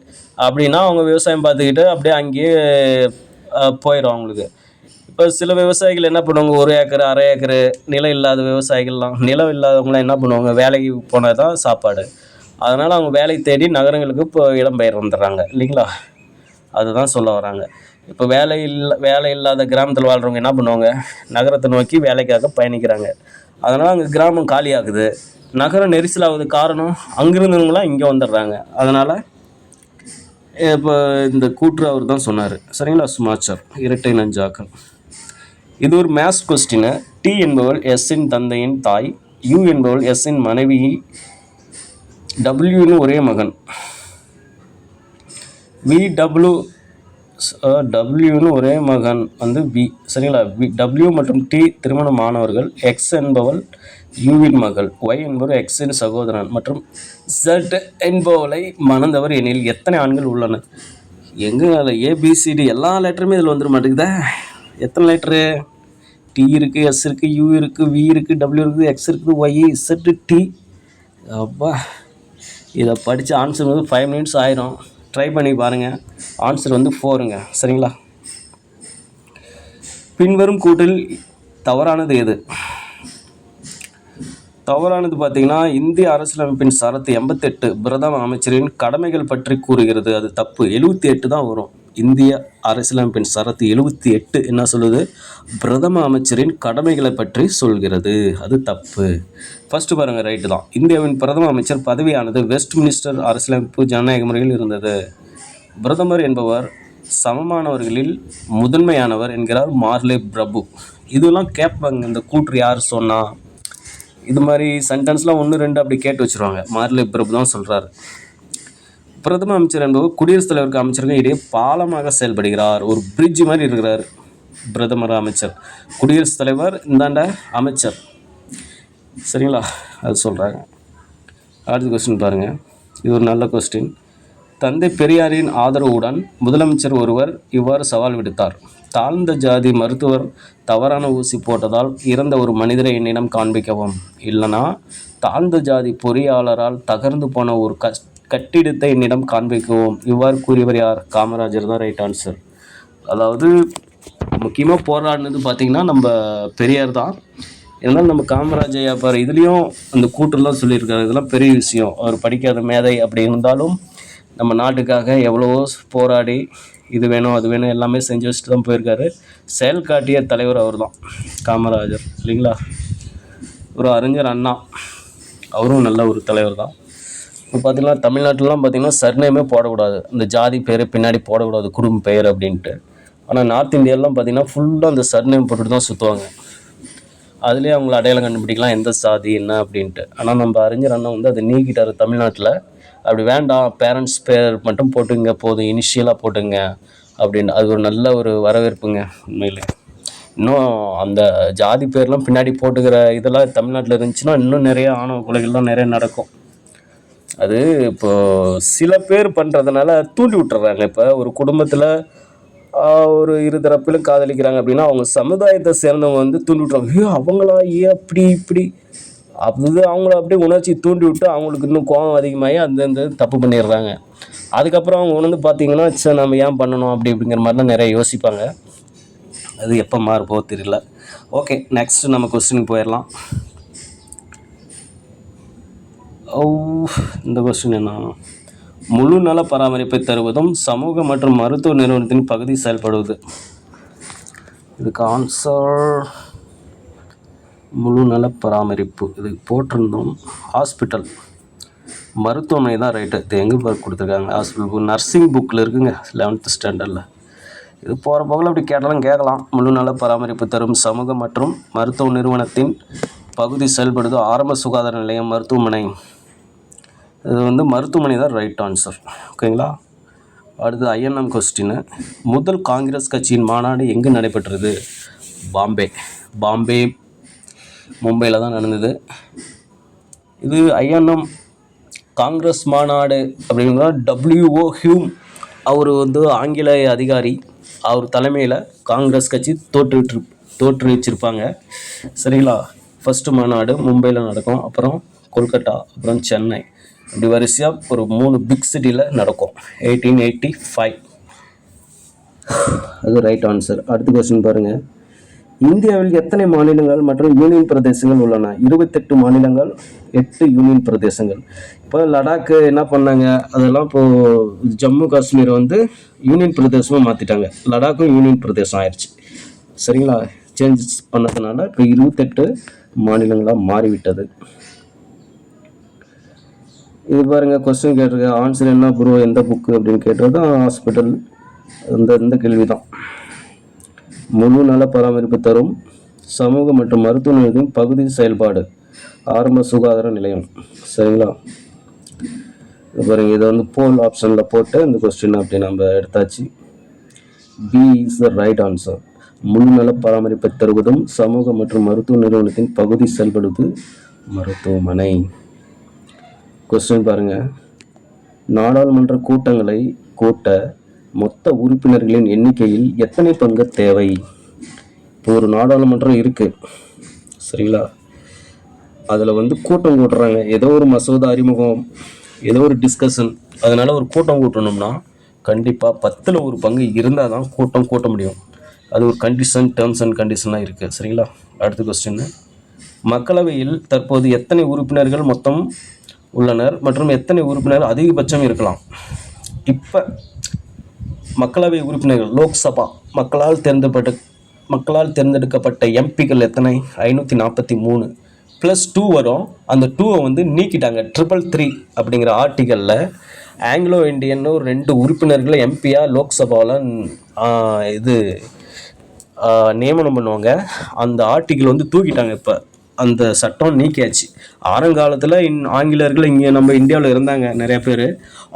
S1: அப்படின்னா அவங்க விவசாயம் பார்த்துக்கிட்டு அப்படியே அங்கேயே போயிடும் அவங்களுக்கு. இப்போ சில விவசாயிகள் என்ன பண்ணுவாங்க? 1 ஏக்கர் 1/2 ஏக்கர் நிலம் இல்லாத விவசாயிகள்லாம், நிலம் இல்லாதவங்களாம் என்ன பண்ணுவாங்க? வேலைக்கு போனால் தான் சாப்பாடு. அதனால் அவங்க வேலை தேடி நகரங்களுக்கு இப்போ இடம்பெயர் வந்துடுறாங்க இல்லைங்களா? அதுதான் சொல்ல வராங்க. இப்போ வேலை இல்லாத கிராமத்தில் வாழ்கிறவங்க என்ன பண்ணுவாங்க? நகரத்தை நோக்கி வேலைக்காக பயணிக்கிறாங்க. அதனால் அங்கே கிராமம் காலியாகுது, நகரம் நெரிசலாகுது. காரணம் அங்கிருந்தவங்களாம் இங்கே வந்துடுறாங்க. அதனால் இப்போ இந்த கூற்று அவர் தான் சொன்னார். சரிங்களா? சுமாச்சர் இரட்டை நஞ்சாக்கள். இது ஒரு மேத்ஸ் கொஸ்டின். டி என்பவள் எஸ்ஸின் தந்தையின் தாய், யூ என்பவள் எஸ்ஸின் மனைவி, டபிள்யூன்னு ஒரே மகன், டபிள்யூன்னு ஒரே மகன் வந்து வி. சரிங்களா? டபிள்யூ மற்றும் டி திருமணமானவர்கள். எக்ஸ் என்பவள் யூவின் மகள், ஒய் என்பவர் எக்ஸின் சகோதரன் மற்றும் Z என்பவளை மணந்தவர் எனில் எத்தனை ஆண்கள் உள்ளனர்? எங்கே ஏபிசிடி எல்லா லெட்டருமே இதில் வந்துட மாட்டேங்குதா? எத்தனை லைட்ரு? டி இருக்குது, எஸ் இருக்குது, யூ இருக்குது, வி இருக்குது, டபிள்யூ இருக்குது, எக்ஸ் இருக்குது, ஒய், இசட்டு, டி. அப்பா, இதை படித்து ஆன்சர் வந்து 5 minutes ஆயிரும். ட்ரை பண்ணி பாருங்கள். ஆன்சர் வந்து 4ங்க. சரிங்களா? பின்வரும் கூற்றில் தவறானது எது? தவறானது பார்த்தீங்கன்னா, இந்திய அரசியலமைப்பின் சரத்து 88 பிரதம அமைச்சரின் கடமைகள் பற்றி கூறுகிறது. அது தப்பு. 78 தான் வரும். இந்திய அரசியலமைப்பின் சரத்து 78 என்ன சொல்லுது? பிரதம அமைச்சரின் கடமைகளை பற்றி சொல்கிறது. அது தப்பு. ஃபர்ஸ்ட் பாருங்கள், ரைட்டு தான். இந்தியாவின் பிரதம அமைச்சர் பதவியானது வெஸ்ட் மினிஸ்டர் அரசியலமைப்பு ஜனநாயக முறையில் இருந்தது. பிரதமர் என்பவர் சமமானவர்களில் முதன்மையானவர் என்கிறார் மார்லே பிரபு. இதெல்லாம் கேட்பாங்க, இந்த கூற்று யார் சொன்னா? இது மாதிரி சென்டென்ஸ்லாம் 1 2 அப்படி கேட்டு வச்சுருவாங்க. மார்லே பிரபு தான் சொல்கிறாரு. பிரதம அமைச்சர் என்பவர் குடியரசுத் தலைவருக்கு அமைச்சருக்கும் இடையே பாலமாக செயல்படுகிறார். ஒரு பிரிட்ஜ் மாதிரி இருக்கிறார் பிரதமர் அமைச்சர். குடியரசுத் தலைவர் இந்தாண்ட அமைச்சர். சரிங்களா? அது சொல்கிறாங்க. அடுத்த கொஸ்டின் பாருங்கள். இது ஒரு நல்ல கொஸ்டின். தந்தை பெரியாரின் ஆதரவுடன் முதலமைச்சர் ஒருவர் இவ்வாறு சவால் விடுத்தார். தாழ்ந்த ஜாதி மருத்துவர் தவறான ஊசி போட்டதால் இறந்த ஒரு மனிதரை என்னிடம் காண்பிக்கவும், இல்லைனா தாழ்ந்த ஜாதி பொறியாளரால் தகர்ந்து போன ஒரு கட்டிடத்தை என்னிடம் காண்பிக்கவும். இவ்வாறு கூறியவர் யார்? காமராஜர் தான் ரைட் ஆன்சர். அதாவது முக்கியமாக போராடினது பார்த்திங்கன்னா நம்ம பெரியார் தான். இதனால் நம்ம காமராஜையா பாரு, இதுலேயும் அந்த கூற்றுலாம் சொல்லியிருக்காரு. இதெல்லாம் பெரிய விஷயம். அவர் படிக்காத மேதை அப்படி இருந்தாலும் நம்ம நாட்டுக்காக எவ்வளவோ போராடி இது வேணும் அது வேணும் எல்லாமே செஞ்சு வச்சுட்டு தான் போயிருக்காரு. செயல் காட்டிய தலைவர் அவர் தான் காமராஜர், இல்லைங்களா? ஒரு அறிஞர் அண்ணா, அவரும் நல்ல ஒரு தலைவர் தான். இப்போ பார்த்திங்கன்னா தமிழ்நாட்டிலலாம் பார்த்திங்கன்னா சர்நேமே போடக்கூடாது, இந்த ஜாதி பேர் பின்னாடி போடக்கூடாது, குடும்ப பெயர் அப்படின்ட்டு. ஆனால் நார்த் இந்தியாவிலாம் பார்த்திங்கன்னா ஃபுல்லாக அந்த சர்நேம் போட்டுட்டு தான் சுற்றுவாங்க. அதுலேயே அவங்கள அடையாளம் கண்டுபிடிக்கலாம் எந்த சாதி என்ன அப்படின்ட்டு. ஆனால் நம்ம அறிஞர் அண்ணா வந்து அதை நீக்கிட்டார் தமிழ்நாட்டில். அப்படி வேண்டாம், பேரண்ட்ஸ் பேர் மட்டும் போட்டுங்க போதும், இனிஷியலாக போட்டுங்க அப்படின்னு. அது ஒரு நல்ல ஒரு வரவேற்புங்க உண்மையில். இன்னும் அந்த ஜாதி பேர்லாம் பின்னாடி போட்டுக்கிற இதெல்லாம் தமிழ்நாட்டில் இருந்துச்சுன்னா இன்னும் நிறைய ஆணவ கொலைகள்லாம் நிறைய நடக்கும். அது இப்போது சில பேர் பண்ணுறதுனால தூண்டி விட்டுறாங்க. இப்போ ஒரு குடும்பத்தில் ஒரு இரு தரப்பிலும் காதலிக்கிறாங்க அப்படின்னா அவங்க சமுதாயத்தை சேர்ந்தவங்க வந்து தூண்டி விட்டுறாங்க. ஐயோ அவங்களா, அப்படி இப்படி அது அவங்கள அப்படியே உணர்ச்சி தூண்டி விட்டு அவங்களுக்கு இன்னும் கோபம் அதிகமாகி அந்த தப்பு பண்ணிடுறாங்க. அதுக்கப்புறம் அவங்க உணர்ந்து பார்த்தீங்கன்னா சரி நம்ம ஏன் பண்ணணும் அப்படி இப்படிங்கிற மாதிரிலாம் நிறைய யோசிப்பாங்க. அது எப்போ மாறுபோ தெரியல. ஓகே, நெக்ஸ்ட் நம்ம கொஸ்டினுக்கு போயிடலாம். இந்த கொஸ்டின் என்ன? முழு நல பராமரிப்பை தருவதும் சமூக மற்றும் மருத்துவ நிறுவனத்தின் பகுதி செயல்படுவது. இதுக்கு ஆன்சர் முழு நல பராமரிப்பு. இது போட்டிருந்தோம் ஹாஸ்பிட்டல், மருத்துவமனை தான் ரைட்டு. இது எங்கே பார்க்க கொடுத்துருக்காங்க? ஹாஸ்பிட்டல் புக், நர்சிங் புக்கில் இருக்குங்க 11th ஸ்டாண்டர்டில். இது போகிற போக்கில் அப்படி கேட்டாலும் கேட்கலாம். முழு நல பராமரிப்பு தரும் சமூக மற்றும் மருத்துவ நிறுவனத்தின் பகுதி செயல்படுது ஆரம்ப சுகாதார நிலையம், மருத்துவமனை. இது வந்து மருத்துவமனை தான் ரைட் ஆன்சர். ஓகேங்களா? அடுத்து ஐஎன்எம் கொஸ்டின். முதல் காங்கிரஸ் கட்சியின் மாநாடு எங்கே நடைபெற்றது? பாம்பே மும்பையில் தான் நடந்தது. இது ஐஎன்எம் காங்கிரஸ் மாநாடு அப்படின்னா WO ஹியூம் அவர் வந்து ஆங்கில அதிகாரி. அவர் தலைமையில் காங்கிரஸ் கட்சி தோற்றுவிச்சிருப்பாங்க. சரிங்களா? ஃபஸ்ட்டு மாநாடு மும்பையில் நடக்கும், அப்புறம் கொல்கட்டா, அப்புறம் சென்னை, இப்படி வரிசையாக ஒரு 3 பிக் சிட்டியில் நடக்கும். 1885. அது ரைட் ஆன்சர். அடுத்த கொஸ்டின் பாருங்கள். இந்தியாவில் எத்தனை மாநிலங்கள் மற்றும் யூனியன் பிரதேசங்கள் உள்ளன? 28 மாநிலங்கள், 8 யூனியன் பிரதேசங்கள். இப்போ லடாக்கு என்ன பண்ணாங்க, அதெல்லாம் இப்போது ஜம்மு காஷ்மீரை வந்து யூனியன் பிரதேசமாக மாற்றிட்டாங்க. லடாக்கும் யூனியன் பிரதேசம் ஆயிடுச்சு. சரிங்களா? சேஞ்ச் பண்ணதுனால இப்போ 28 மாநிலங்களாக மாறிவிட்டது. இது பாருங்கள், கொஸ்டின் கேட்டிருக்க ஆன்சர் என்ன ப்ரோ, எந்த புக்கு அப்படின்னு கேட்டது தான் ஹாஸ்பிட்டல். இந்த கேள்வி தான். முழு நல பராமரிப்பு தரும் சமூக மற்றும் மருத்துவ நிலையத்தின் பகுதி செயல்பாடு ஆரம்ப சுகாதார நிலையம். சரிங்களா? பாருங்க, இதை வந்து போல் ஆப்ஷனில் போட்டு இந்த கொஸ்டின் அப்படி நம்ம எடுத்தாச்சு. B is the right answer. முழு நல பராமரிப்பை தருவதும் சமூக மற்றும் மருத்துவ நிறுவனத்தின் பகுதி செயல்படுவது மருத்துவமனை. கொஸ்டின் பாருங்க. நாடாளுமன்ற கூட்டங்களை கூட்ட மொத்த உறுப்பினர்களின் எண்ணிக்கையில் எத்தனை பங்கு தேவை? ஒரு நாடாளுமன்றம் இருக்குது சரிங்களா, அதில் வந்து கூட்டம் கூட்டுறாங்க, ஏதோ ஒரு மசோதா அறிமுகம், ஏதோ ஒரு டிஸ்கஷன், அதனால் ஒரு கூட்டம் கூட்டணும்னா கண்டிப்பாக 10ல் 1 பங்கு இருந்தால் தான் கூட்டம் கூட்ட முடியும். அது ஒரு கண்டிஷன், டேர்ம்ஸ் அண்ட் கண்டிஷன்லாம் இருக்குது சரிங்களா. அடுத்த கொஸ்டின், மக்களவையில் தற்போது எத்தனை உறுப்பினர்கள் மொத்தம் உள்ளனர் மற்றும் எத்தனை உறுப்பினர்கள் அதிகபட்சம் இருக்கலாம்? இப்போ மக்களவை உறுப்பினர்கள் லோக்சபா மக்களால் தேர்ந்தெடுக்கப்பட்ட எம்பிக்கள் எத்தனை? 543 + 2 வரும். அந்த 2 வந்து நீக்கிட்டாங்க. 333 அப்படிங்கிற ஆர்டிக்கலில் ஆங்கிலோ இண்டியன் ஒரு 2 உறுப்பினர்களை எம்பியாக லோக்சபாவில் இது நியமனம் பண்ணுவாங்க. அந்த ஆர்டிக்கல் வந்து தூக்கிட்டாங்க. இப்போ அந்த சட்டம் நீக்கியாச்சு. ஆரங்காலத்தில் ஆங்கிலேயர்கள் இங்கே நம்ம இந்தியாவில் இருந்தாங்க நிறைய பேர்,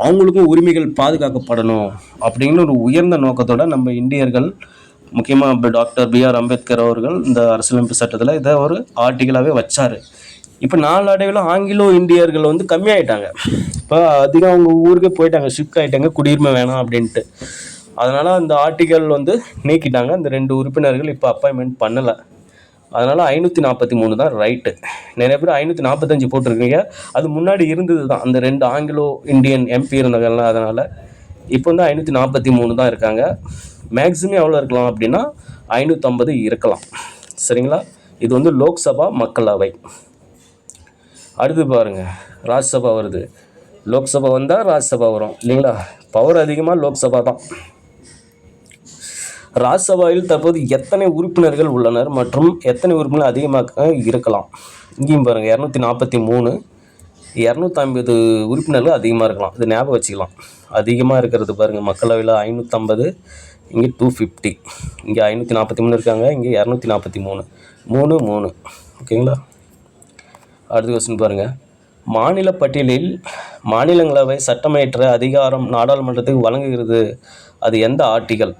S1: அவங்களுக்கும் உரிமைகள் பாதுகாக்கப்படணும் அப்படிங்கிற ஒரு உயர்ந்த நோக்கத்தோடு நம்ம இந்தியர்கள், முக்கியமாக டாக்டர் B.R. அம்பேத்கர் அவர்கள் இந்த அரசியலமைப்பு சட்டத்தில் இதை ஒரு ஆர்டிக்கலாகவே வச்சார். இப்போ நாளடைவில் ஆங்கிலோ இந்தியர்கள் வந்து கம்மியாயிட்டாங்க. இப்போ அதிகம் அவங்க ஊருக்கே போயிட்டாங்க, ஷிஃப்ட் ஆகிட்டாங்க, குடியுரிமை வேணாம் அப்படின்ட்டு. அதனால் அந்த ஆர்டிக்கல் வந்து நீக்கிட்டாங்க. அந்த 2 உறுப்பினர்கள் இப்போ அப்பாயின்மெண்ட் பண்ணலை. அதனால் 543 தான் ரைட்டு. நிறைய பேர் 545 போட்டிருக்கீங்க. அது முன்னாடி இருந்தது தான், அந்த 2 ஆங்கிலோ இந்தியன் எம்பி இருந்தாங்கல்ல, அதனால் இப்போ வந்து 543 தான் இருக்காங்க. மேக்ஸிமம் எவ்வளோ இருக்கலாம் அப்படின்னா 550 இருக்கலாம் சரிங்களா. இது வந்து லோக்சபா மக்களவை. அடுத்து பாருங்கள், ராஜ்யசபா வருது. லோக்சபா வந்தால் ராஜ்யசபா வரும் இல்லைங்களா. பவர் அதிகமாக லோக்சபா தான். ராஜ்யசபாவில் தற்போது எத்தனை உறுப்பினர்கள் உள்ளனர் மற்றும் எத்தனை உறுப்பினர்கள் அதிகமாக இருக்கலாம்? இங்கேயும் பாருங்கள், 243, 250 உறுப்பினர்கள் அதிகமாக இருக்கலாம். இது ஞாபகம் வச்சுக்கலாம். அதிகமாக இருக்கிறது பாருங்கள், மக்களவையில் 550, இங்கே 250, இங்கே 543 இருக்காங்க, இங்கே 243, 3 ஓகேங்களா. அடுத்த கொஸ்டின் பாருங்கள், மாநில பட்டியலில் மாநிலங்களவை சட்டமேற்ற அதிகாரம் நாடாளுமன்றத்துக்கு வழங்குகிறது. அது எந்த ஆர்டிக்கல்?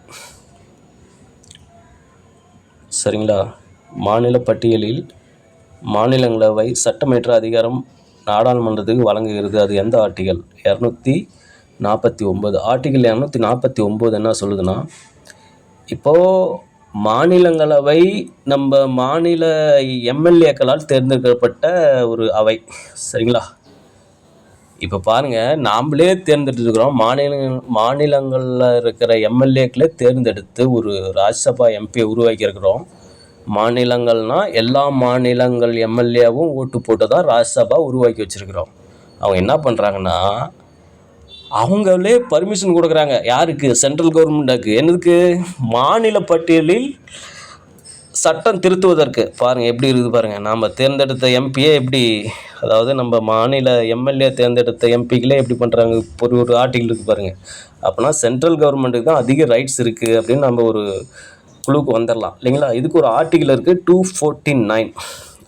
S1: சரிங்களா. மாநில பட்டியலில் மாநிலங்களவை சட்டமேற்ற அதிகாரம் நாடாளுமன்றத்துக்கு வழங்குகிறது. அது எந்த ஆர்டிக்கல்? 249. ஆர்டிக்கல் 249 என்ன சொல்லுதுன்னா, இப்போது மாநிலங்களவை நம்ம மாநில எம்எல்ஏக்களால் தேர்ந்தெடுக்கப்பட்ட ஒரு அவை சரிங்களா. இப்போ பாருங்கள், நாம்ளே தேர்ந்தெடுத்துக்கிறோம். மாநிலங்களில் இருக்கிற எம்எல்ஏக்களே தேர்ந்தெடுத்து ஒரு ராஜ்யசபா எம்பியை உருவாக்கியிருக்கிறோம். மாநிலங்கள்னால் எல்லா மாநிலங்கள் எம்எல்ஏவும் ஓட்டு போட்டு தான் ராஜ்யசபா உருவாக்கி வச்சுருக்கிறோம். அவங்க என்ன பண்ணுறாங்கன்னா, அவங்களே பர்மிஷன் கொடுக்குறாங்க. யாருக்கு? சென்ட்ரல் கவர்மெண்ட்டுக்கு. என்னதுக்கு? மாநில பட்டியலில் சட்டம் திருத்துவதற்கு. பாருங்கள் எப்படி இருக்குது பாருங்கள். நாம் தேர்ந்தெடுத்த எம்பியே எப்படி, அதாவது நம்ம மாநில எம்எல்ஏ தேர்ந்தெடுத்த எம்பிக்களே எப்படி பண்ணுறாங்க, ஒரு ஆர்டிக்கல் இருக்குது பாருங்கள். அப்போனா சென்ட்ரல் கவர்மெண்ட்டுக்கு தான் அதிக ரைட்ஸ் இருக்குது அப்படின்னு நம்ம ஒரு குழுவுக்கு வந்துடலாம் இல்லைங்களா. இதுக்கு ஒரு ஆர்டிக்கல் இருக்குது, 249.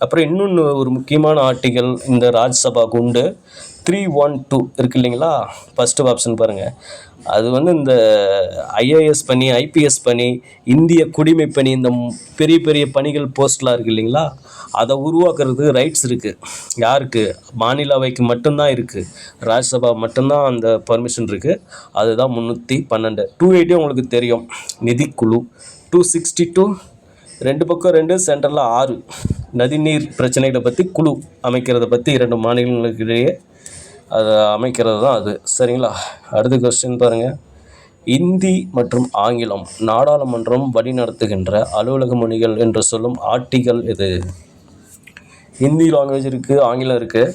S1: அப்புறம் இன்னொன்று ஒரு முக்கியமான ஆர்டிக்கல் இந்த ராஜ்யசபாவுக்கு உண்டு, 312 இருக்குது இல்லைங்களா. ஃபஸ்ட்டு ஆப்ஷன் பாருங்கள். அது வந்து இந்த ஐஏஎஸ் பணி, ஐபிஎஸ் பணி, இந்திய குடிமை பணி, இந்த பெரிய பெரிய பணிகள் போஸ்ட்லாம் இருக்குது இல்லைங்களா, அதை உருவாக்குறதுக்கு ரைட்ஸ் இருக்குது. யாருக்கு? மாநிலவைக்கு மட்டும்தான் இருக்குது. ராஜ்யசபா மட்டும்தான் அந்த பர்மிஷன் இருக்குது. அதுதான் 312. 280 உங்களுக்கு தெரியும், நிதிக்குழு. 262 2 பக்கம் 2, சென்ட்ரலில் 6, நதிநீர் பிரச்சனைகளை பற்றி குழு அமைக்கிறத பற்றி 2 மாநிலங்களுக்கிடையே அதை அமைக்கிறது தான் அது சரிங்களா. அடுத்த கொஸ்டின் பாருங்கள், இந்தி மற்றும் ஆங்கிலம் நாடாளுமன்றம் வழிநடத்துகின்ற அலுவலக மொழிகள் என்று சொல்லும் ஆர்டிக்கல் இது. ஹிந்தி லாங்குவேஜ் இருக்குது, ஆங்கிலம் இருக்குது.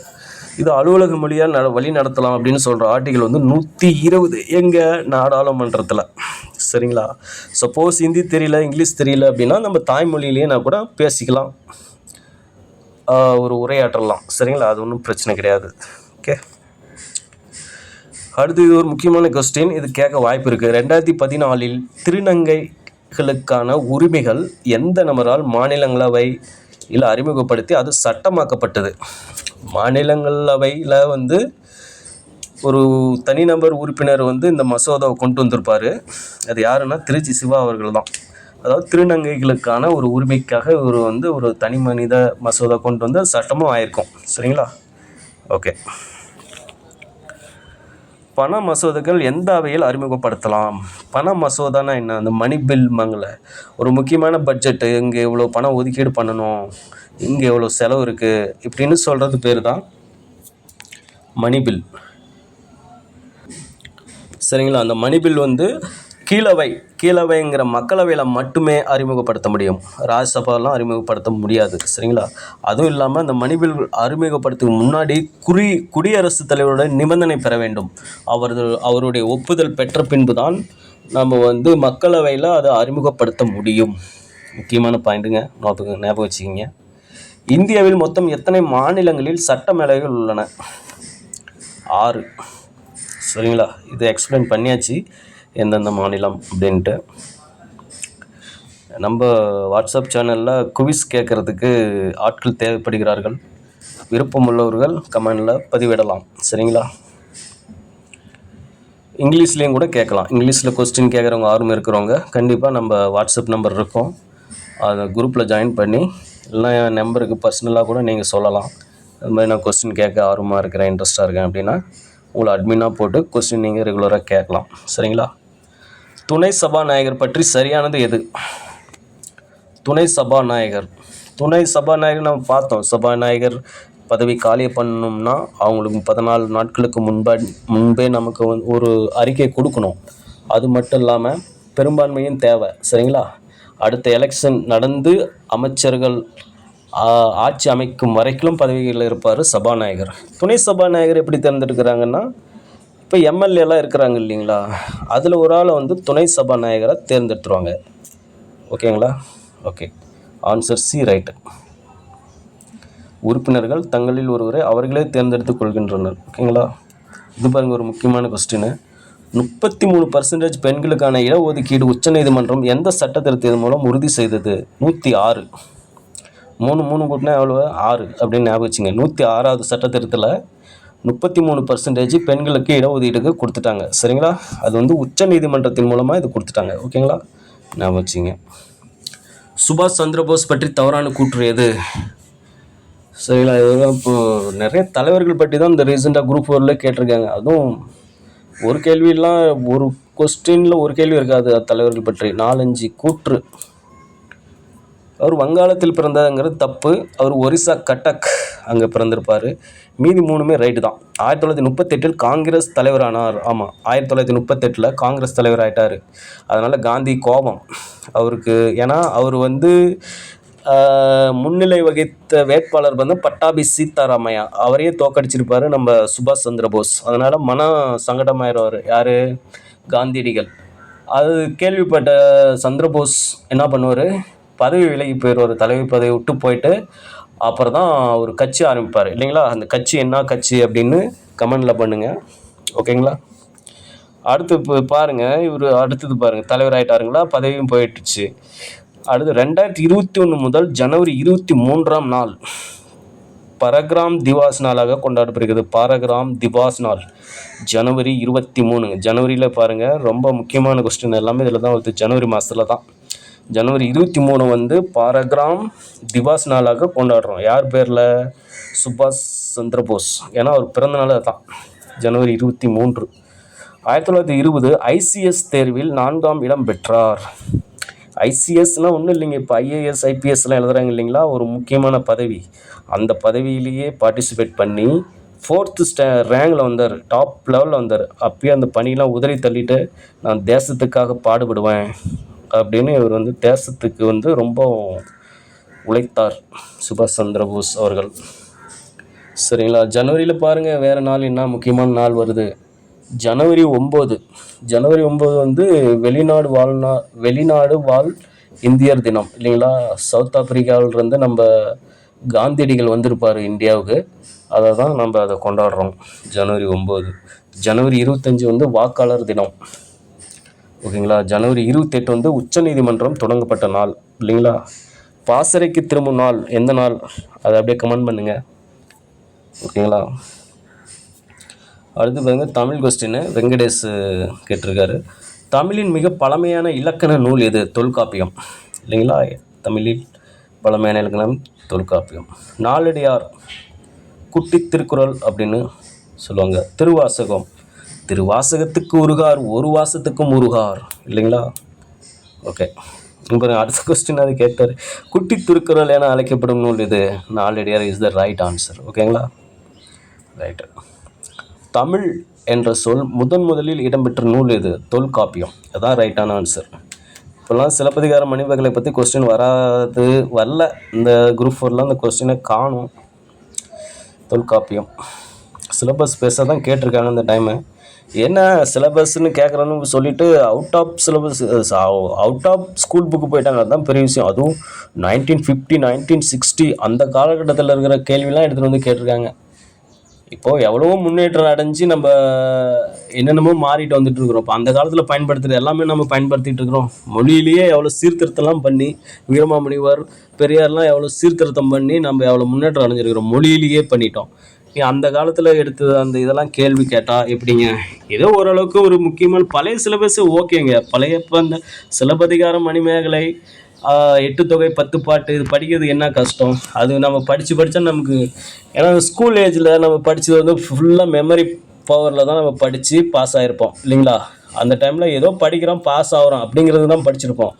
S1: இது அலுவலக மொழியாக வழி நடத்தலாம் அப்படின்னு சொல்கிற ஆர்டிக்கல் வந்து 120 எங்கள் நாடாளுமன்றத்தில் சரிங்களா. சப்போஸ் ஹிந்தி தெரியல, இங்கிலீஷ் தெரியல அப்படின்னா நம்ம தாய்மொழியிலேயே நான் கூட பேசிக்கலாம், ஒரு உரையாற்றலாம் சரிங்களா. அது ஒன்றும் பிரச்சனை கிடையாது. ஓகே. அடுத்து இது ஒரு முக்கியமான கொஸ்டின், இது கேட்க வாய்ப்பு இருக்குது. 2014 திருநங்கைகளுக்கான உரிமைகள் எந்த நபரால் மாநிலங்களவையில் அறிமுகப்படுத்தி அது சட்டமாக்கப்பட்டது? மாநிலங்களவையில் வந்து ஒரு தனிநபர் உறுப்பினர் வந்து இந்த மசோதாவை கொண்டு வந்திருப்பார். அது யாருன்னா திருச்சி சிவா அவர்கள் தான். அதாவது திருநங்கைகளுக்கான ஒரு உரிமைக்காக ஒரு தனி மனித மசோதா கொண்டு வந்து சட்டமும் ஆயிருக்கும் சரிங்களா. ஓகே. பண மசோதாக்கள் எந்த அவையில் அறிமுகப்படுத்தலாம்? பண மசோதானா என்ன? அந்த மணி பில் மங்கள ஒரு முக்கியமான பட்ஜெட்டு, இங்கே இவ்வளோ பணம் ஒதுக்கீடு பண்ணணும், இங்கே எவ்வளோ செலவு இருக்குது இப்படின்னு சொல்கிறது பேர் தான் மணி பில். சரிங்களா? அந்த மணி பில் வந்து கீழவைங்கிற மக்களவையில் மட்டுமே அறிமுகப்படுத்த முடியும். ராஜ்யசபாலாம் அறிமுகப்படுத்த முடியாது. சரிங்களா? அதுவும் இல்லாமல் அந்த மணி பில் அறிமுகப்படுத்துக்கு முன்னாடி குடியரசுத் தலைவரோட நிபந்தனை பெற வேண்டும். அவருடைய ஒப்புதல் பெற்ற பின்பு தான் நம்ம வந்து மக்களவையில் அதை அறிமுகப்படுத்த முடியும். முக்கியமான பாயிண்ட்டுங்க, ஞாபகம் வச்சுக்கிங்க. இந்தியாவில் மொத்தம் எத்தனை மாநிலங்களில் சட்டமேலவைகள் உள்ளன? 6. சரிங்களா? இது எக்ஸ்பிளைன் பண்ணியாச்சு எந்தெந்த மாநிலம் அப்படின்ட்டு. நம்ம வாட்ஸ்அப் சேனலில் குவிஸ் கேட்குறதுக்கு ஆட்கள் தேவைப்படுகிறார்கள். விருப்பமுள்ளவர்கள் கமெண்டில் பதிவிடலாம். சரிங்களா? இங்கிலீஷ்லேயும் கூட கேட்கலாம். இங்கிலீஷில் கொஸ்டின் கேட்குறவங்க ஆர்வம் இருக்கிறவங்க கண்டிப்பாக நம்ம வாட்ஸ்அப் நம்பர் இருக்கும், அதை குரூப்பில் ஜாயின் பண்ணி இல்லைனா என் நம்பருக்கு பர்சனலாக கூட நீங்கள் சொல்லலாம். அது மாதிரி நான் கொஸ்டின் கேட்க ஆர்வமாக இருக்கிறேன், இன்ட்ரெஸ்ட்டாக இருக்கேன் அப்படின்னா உங்களை அட்மினாக போட்டு கொஸ்டின் நீங்கள் ரெகுலராக கேட்கலாம். சரிங்களா? துணை சபாநாயகர் பற்றி சரியானது எது? துணை சபாநாயகர் நம்ம பார்த்தோம். சபாநாயகர் பதவி காலி பண்ணணும்னா அவங்களுக்கு 14 நாட்களுக்கு முன்பே நமக்கு ஒரு அறிக்கை கொடுக்கணும். அது மட்டும் இல்லாமல் பெரும்பான்மையும் தேவை. சரிங்களா? அடுத்த எலெக்ஷன் நடந்து அமைச்சர்கள் ஆட்சி அமைக்கும் வரைக்கும் பதவிகளில் இருப்பார் சபாநாயகர். துணை சபாநாயகர் எப்படி தேர்ந்தெடுக்கிறாங்கன்னா, இப்போ எம்எல்ஏலாம் இருக்கிறாங்க இல்லைங்களா, அதில் ஒரு ஆளை வந்து துணை சபாநாயகரை தேர்ந்தெடுத்துருவாங்க. ஓகேங்களா? Okay, answer C right. உறுப்பினர்கள் தங்களில் ஒருவரை அவர்களே தேர்ந்தெடுத்து கொள்கின்றனர். ஓகேங்களா? இது பாருங்கள், ஒரு முக்கியமான கொஸ்டின். 33% பெண்களுக்கான இடஒதுக்கீடு உச்சநீதிமன்றம் எந்த சட்ட திருத்தத்தின் மூலம் உறுதி செய்தது? 106. 3 கூட்டினா எவ்வளோ? 6 அப்படின்னு ஞாபகம் வச்சுங்க. 106வது சட்ட திருத்தத்தில் 33% பெண்களுக்கு இடஒதுக்கீடுக்கு கொடுத்துட்டாங்க. சரிங்களா? அது வந்து உச்ச நீதிமன்றத்தின் மூலமாக இது கொடுத்துட்டாங்க. ஓகேங்களா? ஞாபகம் வச்சுங்க. சுபாஷ் சந்திரபோஸ் பற்றி தவறான கூற்று எது? சரிங்களா? இதெல்லாம் இப்போது நிறைய தலைவர்கள் பற்றி தான் இந்த ரீசெண்டாக குரூப் 4ல் கேட்டிருக்காங்க. அதுவும் ஒரு கேள்வியெல்லாம், ஒரு கொஸ்டினில் ஒரு கேள்வி இருக்காது தலைவர்கள் பற்றி, 4-5 கூற்று. அவர் வங்காளத்தில் பிறந்ததுங்கிறது தப்பு. அவர் ஒரிசா கட்டக் அங்கே பிறந்திருப்பார். மீதி 3மே ரைட்டு தான். 1938 காங்கிரஸ் தலைவரானார். ஆமாம், 1938 காங்கிரஸ் தலைவர் ஆகிட்டார். அதனால் காந்தி கோபம் அவருக்கு. ஏன்னா அவர் வந்து முன்னிலை வகித்த வேட்பாளர் வந்து பட்டாபி சீதாராமையா, அவரையே தோக்கடிச்சிருப்பார் நம்ம சுபாஷ் சந்திரபோஸ். அதனால் மன சங்கடமாயிடுவார் யார்? காந்தியடிகள். அது கேள்விப்பட்ட சந்திரபோஸ் என்ன பண்ணுவார்? பதவி விலகி போயிடுவார். தலைவி பதவி விட்டு போயிட்டு அப்புறம் தான் ஒரு கட்சி ஆரம்பிப்பார் இல்லைங்களா? அந்த கட்சி என்ன கட்சி அப்படின்னு கமெண்டில் பண்ணுங்கள். ஓகேங்களா? அடுத்து இப்போ பாருங்கள், இவர் அடுத்தது பாருங்கள், தலைவர் ஆகிட்டாருங்களா, பதவியும் போயிட்டுச்சு. அடுத்து 2021 முதல் ஜனவரி 23ஆம் நாள் பரகிராம் திவாஸ் நாளாக கொண்டாடப்படுகிறது. பரகிராம் திவாஸ் நாள் ஜனவரி 23. ஜனவரியில் பாருங்கள், ரொம்ப முக்கியமான கொஸ்டின் எல்லாமே இதில் தான் வருது. ஜனவரி மாதத்தில் தான். ஜனவரி 23 வந்து பரகிராம் திவாஸ் நாளாக கொண்டாடுறோம். யார் பேரில்? சுபாஷ் சந்திரபோஸ். ஏன்னா அவர் பிறந்த நாள் தான் ஜனவரி 23. 1920 ஐசிஎஸ் தேர்வில் 4ஆம் இடம் பெற்றார். ஐசிஎஸ்னால் ஒன்றும் இல்லைங்க, இப்போ ஐஏஎஸ் ஐபிஎஸ்லாம் எழுதுகிறாங்க இல்லைங்களா, ஒரு முக்கியமான பதவி. அந்த பதவியிலேயே பார்ட்டிசிபேட் பண்ணி 4th ரேங்கில் வந்தார், டாப் லெவலில் வந்தார். அப்பயே அந்த பணியெலாம் உதறி தள்ளிட்டு நான் தேசத்துக்காக பாடுபடுவேன் அப்படின்னு இவர் வந்து தேசத்துக்கு வந்து ரொம்ப உழைத்தார் சுபாஷ் சந்திரபோஸ் அவர்கள். சரிங்களா? ஜனவரியில் பாருங்கள் வேறு நாள் என்ன முக்கியமான நாள் வருது. ஜனவரி 9 வந்து வெளிநாடு வாழ் இந்தியர் தினம் இல்லைங்களா? சவுத் ஆப்பிரிக்காவிலிருந்து நம்ம காந்தியடிகள் வந்திருப்பார் இந்தியாவுக்கு. அதை தான் நம்ம அதை கொண்டாடுறோம் ஜனவரி 9. ஜனவரி 25 வந்து வாக்காளர் தினம். ஓகேங்களா? ஜனவரி 28 வந்து உச்சநீதிமன்றம் தொடங்கப்பட்ட நாள் இல்லைங்களா? பாசறைக்கு திரும்பும் நாள் எந்த நாள்? அதை அப்படியே கமெண்ட் பண்ணுங்கள். ஓகேங்களா? அடுத்து பாருங்க, தமிழ் கொஸ்டின் வெங்கடேஷ் கேட்டிருக்காரு. தமிழின் மிக பழமையான இலக்கண நூல் எது? தொல்காப்பியம் இல்லைங்களா? தமிழில் பழமையான இலக்கணம் தொல்காப்பியம். நாலடியார் குட்டி திருக்குறள் அப்படின்னு சொல்லுவாங்க. திருவாசகத்துக்கு உருகார் ஒரு வாசத்துக்கும் உருகார் இல்லைங்களா? ஓகே, இப்போ அடுத்த கொஸ்டின் அது கேட்டார். குட்டி திருக்குறள் என அழைக்கப்படும் நூல் இது. Naladiyar is the right answer. ஓகேங்களா? ரைட்டு. தமிழ் என்ற சொல் முதலில் இடம்பெற்ற நூல் இது. தொல்காப்பியம். அதான் ரைட்டான ஆன்சர். இப்போல்லாம் சிலப்பதிகார மணிமேகலை பற்றி கொஸ்டின் வரல. இந்த குரூப் 4லாம் அந்த கொஸ்டினை காணும். தொல்காப்பியம் சிலபஸ் பேச தான் கேட்டிருக்காங்க இந்த டைமு. என்ன சிலபஸ்ன்னு கேட்குறேன்னு சொல்லிவிட்டு out of syllabus, out of school book போயிட்டாங்க. அதுதான் பெரிய விஷயம். அதுவும் 1950 1960 அந்த காலகட்டத்தில் இருக்கிற கேள்விலாம் எடுத்துகிட்டு வந்து கேட்டிருக்காங்க. இப்போது எவ்வளவோ முன்னேற்றம் அடைஞ்சு நம்ம என்னென்னமோ மாறிட்டு வந்துட்டு இருக்கிறோம். இப்போ அந்த காலத்தில் பயன்படுத்துகிற எல்லாமே நம்ம பயன்படுத்திகிட்டு இருக்கிறோம். மொழியிலேயே எவ்வளோ சீர்திருத்தம்லாம் பண்ணி, வீரமாமுனிவர் பெரியார்லாம் எவ்வளோ சீர்திருத்தம் பண்ணி நம்ம எவ்வளோ முன்னேற்றம் அடைஞ்சிருக்கிறோம். மொழியிலேயே பண்ணிட்டோம். அந்த காலத்தில் எடுத்து அந்த இதெல்லாம் கேள்வி கேட்டால் எப்படிங்க? ஏதோ ஓரளவுக்கு ஒரு முக்கியமான பழைய சிலபஸ் ஓகேங்க. பழைய இப்போ அந்த சிலப்பதிகாரம் மணிமேகலை 8 தொகை 10 பாட்டு இது படிக்கிறது என்ன கஷ்டம்? அது நம்ம படித்தா நமக்கு, ஏன்னா ஸ்கூல் ஏஜில் நம்ம படித்தது வந்து ஃபுல்லாக மெமரி பவரில் தான் நம்ம படித்து பாஸ் ஆகிருப்போம் இல்லைங்களா? அந்த டைமில் ஏதோ படிக்கிறோம் பாஸ் ஆகிறோம் அப்படிங்கிறது தான் படிச்சிருப்போம்.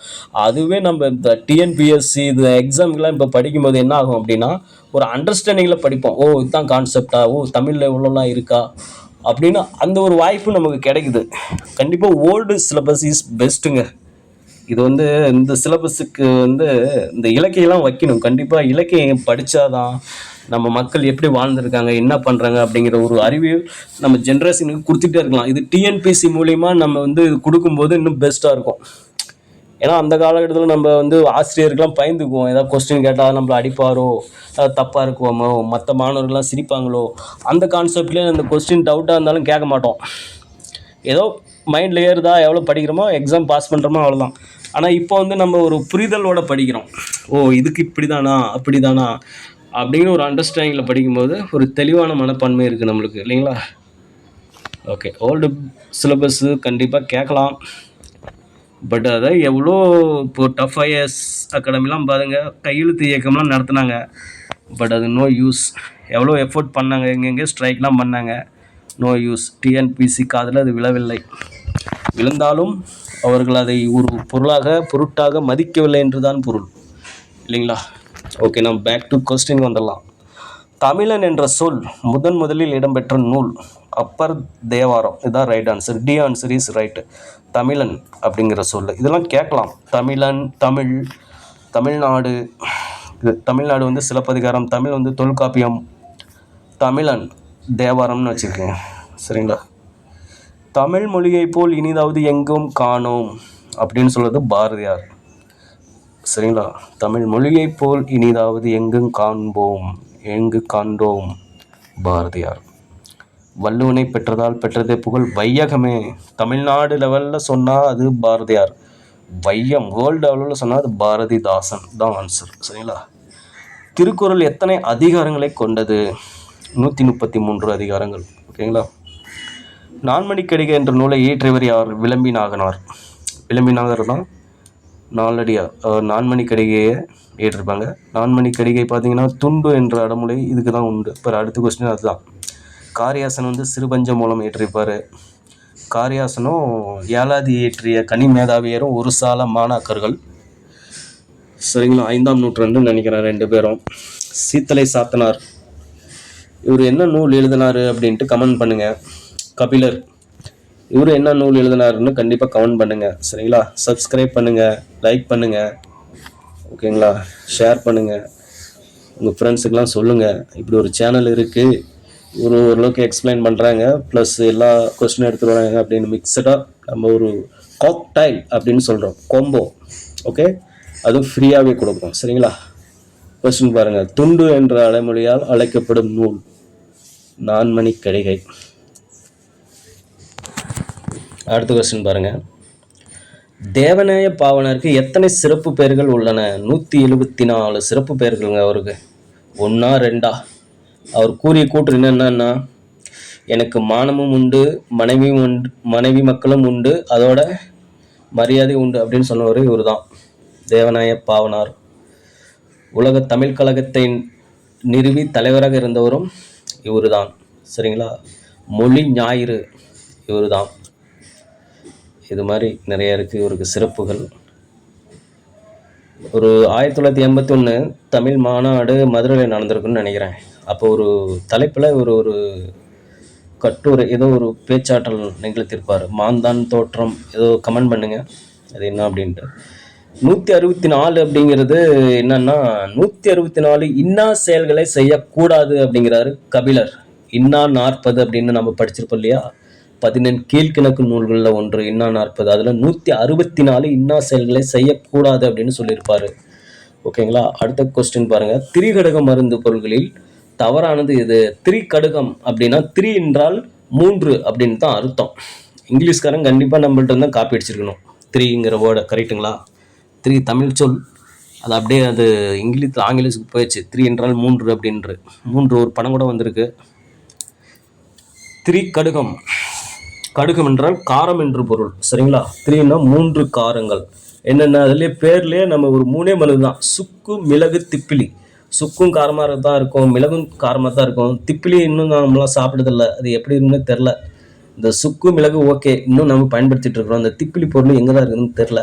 S1: அதுவே நம்ம இந்த டிஎன்பிஎஸ்சி இது எக்ஸாமுக்கெலாம் இப்போ படிக்கும்போது என்ன ஆகும் அப்படின்னா, ஒரு அண்டர்ஸ்டாண்டிங்கில் படிப்போம். ஓ இதுதான் கான்செப்டா, ஓ தமிழில் இவ்வளோலாம் இருக்கா அப்படின்னு அந்த ஒரு வாய்ப்பு நமக்கு கிடைக்குது. கண்டிப்பாக ஓல்டு சிலபஸ் இஸ் பெஸ்ட்டுங்க. இது வந்து இந்த சிலபஸுக்கு வந்து இந்த இலக்கியெல்லாம் வைக்கணும். கண்டிப்பாக இலக்கியம் படித்தாதான் நம்ம மக்கள் எப்படி வாழ்ந்துருக்காங்க, என்ன பண்ணுறாங்க அப்படிங்கிற ஒரு அறிவு நம்ம ஜென்ரேஷனுக்கு கொடுத்துட்டே இருக்கலாம். இது டிஎன்பிசி மூலிமா நம்ம வந்து இது கொடுக்கும்போது இன்னும் பெஸ்ட்டாக இருக்கும். ஏன்னா அந்த காலகட்டத்தில் நம்ம வந்து ஆசிரியருக்கெலாம் பயந்துக்குவோம். ஏதாவது கொஸ்டின் கேட்டால் நம்மளை அடிப்பாரோ, தப்பாக இருக்குவோமோ, மற்ற மாணவர்கள்லாம் சிரிப்பாங்களோ, அந்த கான்செப்ட்லேயே அந்த கொஸ்டின் டவுட்டாக இருந்தாலும் கேட்க மாட்டோம். ஏதோ மைண்டில் ஏறுதா, எவ்வளோ படிக்கிறோமோ, எக்ஸாம் பாஸ் பண்ணுறோமோ, அவ்வளோதான். ஆனால் இப்போ வந்து நம்ம ஒரு புரிதலோடு படிக்கிறோம். ஓ இதுக்கு இப்படி தானா அப்படி தானா அப்படிங்கிற ஒரு அண்டர்ஸ்டாண்டிங்கில் படிக்கும்போது ஒரு தெளிவான மனப்பான்மை இருக்குது நம்மளுக்கு இல்லைங்களா? ஓகே, ஓல்டு சிலபஸ்ஸு கண்டிப்பாக கேட்கலாம். பட் அதை எவ்வளோ இப்போது டஃப் ஐஎஸ் அகாடமிலாம் பாருங்கள், கையெழுத்து இயக்கம்லாம் நடத்துனாங்க. பட் அது நோ யூஸ். எவ்வளோ எஃபோர்ட் பண்ணாங்க, எங்கெங்கே ஸ்ட்ரைக்லாம் பண்ணாங்க, நோ யூஸ். டிஎன்பிசி காதில் அது விழவில்லை. விழுந்தாலும் அவர்கள் அதை ஒரு பொருட்டாக மதிக்கவில்லை என்றுதான் பொருள் இல்லைங்களா? ஓகே, நம்ம பேக் டு கொஸ்டின் வந்துடலாம். தமிழன் என்ற சொல் முதலில் இடம்பெற்ற நூல் அப்பர் தேவாரம். இதுதான் right answer. D answer is right. தமிழன் அப்படிங்கிற சொல் இதெல்லாம் கேட்கலாம். தமிழன், தமிழ், தமிழ்நாடு. இது தமிழ்நாடு வந்து சிலப்பதிகாரம், தமிழ் வந்து தொல்காப்பியம், தமிழன் தேவாரம்னு வச்சுருக்கேங்க. சரிங்களா? தமிழ் மொழியை போல் இனிதாவது எங்கும் காணோம் அப்படின்னு சொல்கிறது பாரதியார். சரிங்களா? தமிழ் மொழியை போல் இனிதாவது எங்கு காண்போம் பாரதியார். வள்ளுவனை பெற்றதே புகழ் வையகமே. தமிழ்நாடு லெவலில் சொன்னால் அது பாரதியார். வையம் வேர்ல்டு லெவலில் சொன்னால் அது பாரதிதாசன் தான் ஆன்சர். சரிங்களா? திருக்குறள் எத்தனை அதிகாரங்களை கொண்டது? 133 அதிகாரங்கள். ஓகேங்களா? நான்மணிக்கடிகை என்ற நூலை இயற்றியவர் யார்? விளம்பினாகர் தான் நாலடியார். நான்மணிக்கடிகையை ஏற்றிருப்பாங்க. நான்மணிக்கடிகை பார்த்தீங்கன்னா துண்டு என்ற அடமுலை இதுக்கு தான் உண்டு. இப்போ அடுத்த கொஸ்டின் அதுதான். காரியாசன் வந்து சிறுபஞ்ச மூலம் ஏற்றிருப்பார். காரியாசனும் ஏலாதி ஏற்றிய கனி மேதாவியரும் ஒரு சால மாணாக்கர்கள். சரிங்களா? 5ஆம் நூற்றாண்டுன்னு நினைக்கிறேன் 2 பேரும். சீத்தலை சாத்தனார் இவர் என்ன நூல் எழுதினார் அப்படின்ட்டு கமெண்ட் பண்ணுங்கள். கபிலர் இவர் என்ன நூல் எழுதினாருன்னு கண்டிப்பாக கமெண்ட் பண்ணுங்கள். சரிங்களா? சப்ஸ்கிரைப் பண்ணுங்கள், லைக் பண்ணுங்கள், ஓகேங்களா? ஷேர் பண்ணுங்கள், உங்கள் ஃப்ரெண்ட்ஸுக்கெலாம் சொல்லுங்கள். இப்படி ஒரு சேனல் இருக்குது, ஓரளவுக்கு எக்ஸ்பிளைன் பண்ணுறாங்க, ப்ளஸ் எல்லா கொஸ்டின் எடுத்துகிட்டு வராங்க அப்படின்னு மிக்சடாக நம்ம ஒரு காக்டைல் அப்படின்னு சொல்கிறோம், கோம்போ. ஓகே, அதுவும் ஃப்ரீயாகவே கொடுக்குறோம். சரிங்களா? கொஸ்டின் பாருங்கள். துண்டு என்ற அடைமொழியால் அழைக்கப்படும் நூல் நான்மணிக்கடிகை. அடுத்த கொஸ்டின் பாருங்கள். தேவநேய பாவனருக்கு எத்தனை சிறப்பு பெயர்கள் உள்ளன? 174 சிறப்பு பெயர்களுங்க அவருக்கு. 1ஆ 2ஆ? அவர் கூறிய கூற்று என்னென்னா, எனக்கு மானமும் உண்டு, மனைவி மக்களும் உண்டு, அதோட மரியாதை உண்டு அப்படின்னு சொன்னவர் இவர் தான், தேவநாய பாவனார். உலக தமிழ் கழகத்தை நிறுவி தலைவராக இருந்தவரும் இவர் தான். சரிங்களா? மொழி ஞாயிறு இவர் தான். இது மாதிரி நிறைய இருக்குது இவருக்கு சிறப்புகள். ஒரு 1981 தமிழ் மாநாடு மதுரையில் நடந்திருக்குன்னு நினைக்கிறேன். அப்போ ஒரு தலைப்பில் ஒரு கட்டுரை ஏதோ ஒரு பேச்சாற்றல் நிகழ்த்தியிருப்பார். மாந்தான் தோற்றம் ஏதோ கமெண்ட் பண்ணுங்கள் அது என்ன அப்படின்ட்டு. 164 அப்படிங்கிறது என்னன்னா, 164 இன்னா செயல்களை செய்யக்கூடாது அப்படிங்கிறாரு கபிலர். இன்னா 40 அப்படின்னு நம்ம படிச்சிருப்போம் இல்லையா, 14 கீழ்கணக்கு நூல்களில் ஒன்று இன்னா 40. அதில் 164 இன்னா செயல்களை செய்யக்கூடாது அப்படின்னு சொல்லியிருப்பாரு. ஓகேங்களா. அடுத்த கொஸ்டின் பாருங்க. திரிகடுக மருந்து பொருள்களில் தவறானது எது? திரிகடுகம் அப்படின்னா திரி என்றால் 3 அப்படின்னு தான் அர்த்தம். இங்கிலீஷ்காரன் கண்டிப்பாக நம்மள்ட்ட இருந்தால் காப்பி அடிச்சிருக்கணும் த்ரீங்கிற வேர்டை. கரெக்டுங்களா? த்ரீ தமிழ் சொல், அது அப்படியே அது ஆங்கிலத்துக்கு போயிடுச்சு. 3 என்றால் 3 அப்படின்ற 3 ஒரு படம் கூட வந்திருக்கு. திரிகடுகம், கடுகம் என்றால் காரம் என்று பொருள். சரிங்களா. 3ன்னா 3 காரங்கள் என்னென்ன, அதுலேயே பேர்லேயே நம்ம ஒரு 3 மருந்து தான். சுக்கு, மிளகு, திப்பிலி. சுக்கும் காரமாக தான் இருக்கும், மிளகும் காரமாக தான் இருக்கும். திப்பிலி இன்னும் நம்மளாம் சாப்பிடுறதில்ல, அது எப்படி இருக்குன்னு தெரில. இந்த சுக்கு மிளகு ஓகே இன்னும் நம்ம பயன்படுத்திட்டு இருக்கிறோம். அந்த திப்பிலி பொருள் எங்கே தான் இருக்குதுன்னு தெரில.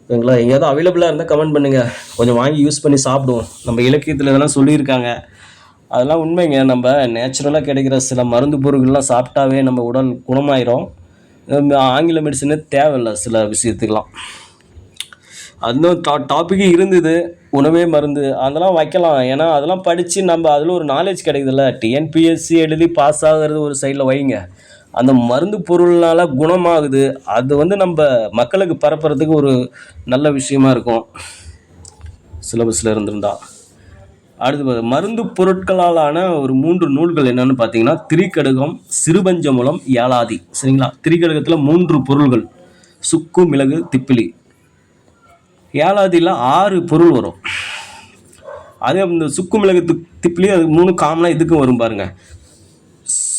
S1: ஓகேங்களா. எங்கேயாவது அவைலபிளாக இருந்தால் கமெண்ட் பண்ணுங்கள், கொஞ்சம் வாங்கி யூஸ் பண்ணி சாப்பிடுவோம். நம்ம இலக்கியத்தில் இதெல்லாம் சொல்லியிருக்காங்க, அதெல்லாம் உண்மைங்க. நம்ம நேச்சுரலாக கிடைக்கிற சில மருந்து பொருட்கள்லாம் சாப்பிட்டாவே நம்ம உடல் குணமாயிரும். ஆங்கில மெடிசனே தேவையில்லை சில விஷயத்துக்கெலாம். அதுவும் டாப்பிக்கு இருந்தது, உணவே மருந்து, அதெல்லாம் வைக்கலாம். ஏன்னா அதெல்லாம் படித்து நம்ம அதில் ஒரு நாலேஜ் கிடைக்குதுல்ல. டிஎன்பிஎஸ்சி எழுதி பாஸ் ஆகிறது ஒரு சைடில் வைங்க, அந்த மருந்து பொருள்னால குணமாகுது, அது நம்ம மக்களுக்கு பரப்புறதுக்கு ஒரு நல்ல விஷயமா இருக்கும் சிலபஸில் இருந்திருந்தா. அடுத்து மருந்து பொருட்களாலான ஒரு 3 நூல்கள் என்னன்னு பார்த்தீங்கன்னா, திரிகடுகம், சிறுபஞ்சமூலம், ஏலாதி. சரிங்களா. திரிகடுகத்தில் 3 பொருள்கள், சுக்கு, மிளகு, திப்பிலி. ஏலாதியில் 6 பொருள் வரும். அதே இந்த சுக்கு, மிளகு, திப்பிலி அது 3 காமனாக இதுக்கும் வரும் பாருங்க.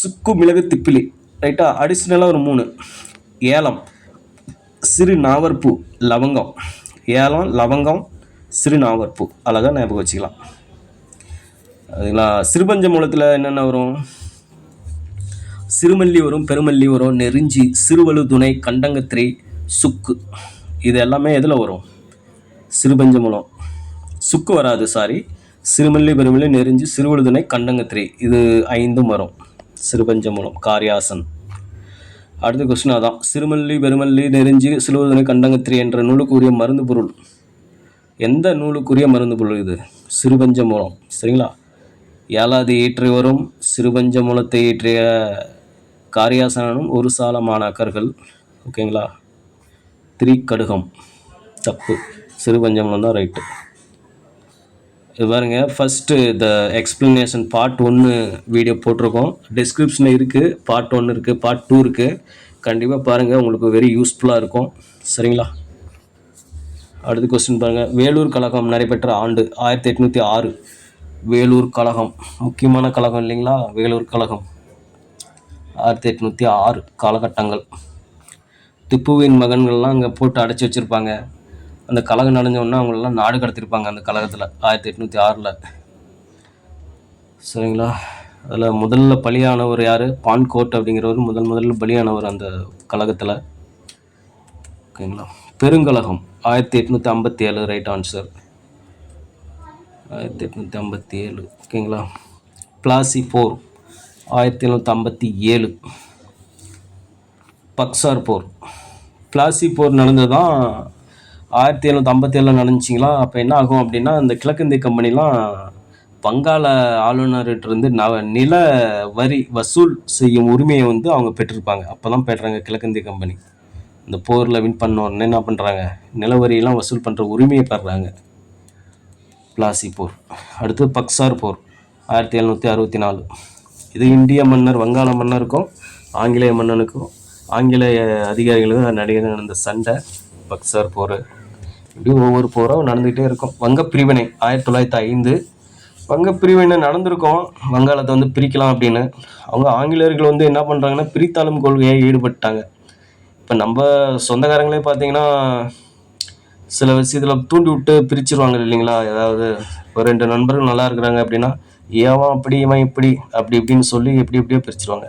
S1: சுக்கு, மிளகு, திப்பிலி ரைட்டா. அடிஷ்னலாக ஒரு 3 ஏலம், சிறு நாவற்பூ, லவங்கம். ஏலம், லவங்கம், சிறு நாவற்பூ, அழகாக ஞாபகம் வச்சுக்கலாம். அதுங்களா. சிறுபஞ்ச மூலத்தில் என்னென்ன வரும்? சிறுமல்லி வரும், பெருமல்லி வரும், நெருஞ்சி, சிறுவலு துணை, கண்டங்கத்திரி, சுக்கு. இது எல்லாமே எதில் வரும்? சிறுபஞ்ச மூலம். சுக்கு வராது, சாரி. சிறுமல்லி, பெருமல்லி, நெருஞ்சி, சிறுவலு துணை, கண்டங்கத்திரி, இது 5 வரும் சிறுபஞ்ச மூலம். காரியாசன். அடுத்த கொஸ்டின் அதான். சிறுமல்லி, பெருமல்லி, நெருஞ்சி, சிறுவலு துணை, கண்டங்கத்திரி என்ற நூலுக்குரிய மருந்து பொருள். எந்த நூலுக்குரிய மருந்து பொருள் இது? சிறுபஞ்ச மூலம். சரிங்களா. ஏலாதி இயற்றி வரும், சிறுபஞ்ச மூலத்தை இயற்றிய காரியாசனும் ஒரு சால மாணாக்கர்கள். ஓகேங்களா. திரிகடுகம் தப்பு, சிறுபஞ்சமூலம் தான் ரைட்டு. இது பாருங்க, ஃபஸ்ட்டு த எக்ஸ்ப்ளனேஷன் பார்ட் 1 வீடியோ போட்டிருக்கோம், டிஸ்கிரிப்ஷனில் இருக்குது. பார்ட் 1 இருக்குது, பார்ட் 2 இருக்குது. கண்டிப்பாக பாருங்கள், உங்களுக்கு வெரி யூஸ்ஃபுல்லாக இருக்கும். சரிங்களா. அடுத்த கொஸ்டின் பாருங்கள். வேலூர் கழகம் நடைபெற்ற ஆண்டு 1806. வேலூர் கழகம் முக்கியமான கழகம் இல்லைங்களா. வேலூர் கழகம் 1806. காலகட்டங்கள். திப்புவின் மகன்கள்லாம் அங்கே போட்டு அடைச்சி வச்சுருப்பாங்க. அந்த கழகம் நடந்தோடனே அவங்களெல்லாம் நாடு கடத்திருப்பாங்க அந்த கழகத்தில் 1806. சரிங்களா. அதில் முதல்ல பலியானவர் யார்? பான்கோட் அப்படிங்கிறவர் முதல்ல பலியானவர் அந்த கழகத்தில். ஓகேங்களா. பெருங்கழகம் 1857 ரைட் ஆன்சர். 1857. ஓகேங்களா. பிளாசி போர் 1757. பக்சார் போர். பிளாசி போர் நடந்ததான் 1757 நடந்துச்சிங்களா. அப்போ என்ன ஆகும் அப்படின்னா, இந்த கிழக்கிந்திய கம்பெனிலாம் வங்காள ஆளுநர்கிட்டருந்து நில வரி வசூல் செய்யும் உரிமையை அவங்க பெற்றிருப்பாங்க. அப்போ தான் பெறுறாங்க கிழக்கிந்திய கம்பெனி. இந்த போரில் வின் பண்ண உடனே என்ன பண்ணுறாங்க, நிலவரியெல்லாம் வசூல் பண்ணுற உரிமையை பெறுறாங்க. பிளாசி போர். அடுத்து பக்சார் போர் 1764. இது இந்திய மன்னர், வங்காள மன்னருக்கும் ஆங்கிலேய மன்னனுக்கும், ஆங்கிலேய அதிகாரிகளுக்கும் நடந்த சண்டை பக்சார் போர். இப்படி ஒவ்வொரு போரும் நடந்துகிட்டே இருக்கும். வங்கப்பிரிவினை 1905. வங்கப்பிரிவினை நடந்திருக்கும், வங்காளத்தை பிரிக்கலாம் அப்படின்னு. அவங்க ஆங்கிலேயர்கள் என்ன பண்ணுறாங்கன்னா, பிரித்தாளும் கொள்கையை ஈடுபட்டாங்க. இப்போ நம்ம சொந்தக்காரங்களே பார்த்தீங்கன்னா சில விஷயத்தில் தூண்டி விட்டு பிரிச்சுருவாங்க இல்லைங்களா. ஏதாவது ஒரு 2 நண்பர்கள் நல்லா இருக்கிறாங்க அப்படின்னா, ஏவன் அப்படி இவன் இப்படி அப்படி இப்படின்னு சொல்லி எப்படியோ பிரிச்சுருவாங்க.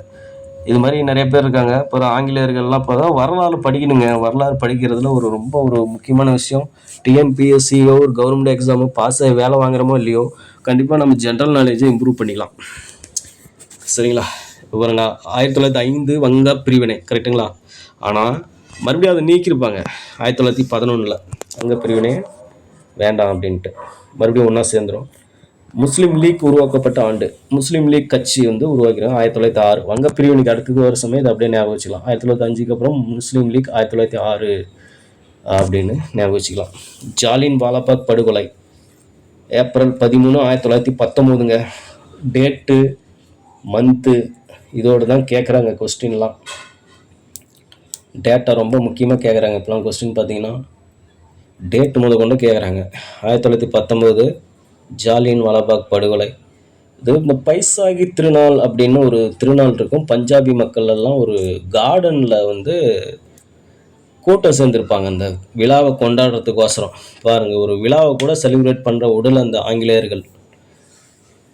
S1: இது மாதிரி நிறைய பேர் இருக்காங்க. அப்புறம் ஆங்கிலேயர்கள்லாம் இப்போ தான் வரலாறு படிக்கணுங்க. வரலாறு படிக்கிறதுல ரொம்ப ஒரு முக்கியமான விஷயம். டிஎன்பிஎஸ்சியோ ஒரு கவர்மெண்ட் எக்ஸாமோ பாஸ் ஆகி வேலை வாங்குறோமோ இல்லையோ, கண்டிப்பாக நம்ம ஜென்ரல் நாலேஜை இம்ப்ரூவ் பண்ணிக்கலாம். சரிங்களா? இப்போ பாருங்க, 1905 வங்க பிரிவினை கரெக்டுங்களா? ஆனால் மறுபடியும் அதை நீக்கியிருப்பாங்க 1911 வங்க பிரிவினை வேண்டாம் அப்படின்ட்டு மறுபடியும் ஒன்றா சேர்ந்துடும். முஸ்லீம் லீக் உருவாக்கப்பட்ட ஆண்டு, முஸ்லீம் லீக் கட்சி வந்து உருவாக்கிறாங்க 1906. வங்க பிரிவினைக்கு அடுத்தது வருஷமே இதை அப்படியே ஞாபகம் வச்சுக்கலாம். 1905க்கு அப்புறம் முஸ்லீம் லீக் 1906 அப்படின்னு ஞாபகம் வச்சுக்கலாம். ஜாலியன் வாலாபாக் படுகொலை ஏப்ரல் 13, 1919ங்க. டேட்டு மந்த்து இதோடு தான் கேட்குறாங்க கொஸ்டின்லாம். டேட்டா ரொம்ப முக்கியமாக கேட்குறாங்க. இப்போலாம் கொஸ்டின் பார்த்தீங்கன்னா டேட் கொண்டு கேட்குறாங்க. 1919 ஜாலியன் வாலாபாக் படுகொலை. இது இந்த பைசாகி திருநாள் அப்படின்னு ஒரு திருநாள் இருக்கும். பஞ்சாபி மக்கள் எல்லாம் ஒரு கார்டனில் வந்து கூட்டம் சேர்ந்துருப்பாங்க அந்த விழாவை கொண்டாடுறதுக்கோசரம். பாருங்கள், ஒரு விழாவை கூட செலிப்ரேட் பண்ணுற உடல் அந்த ஆங்கிலேயர்கள்.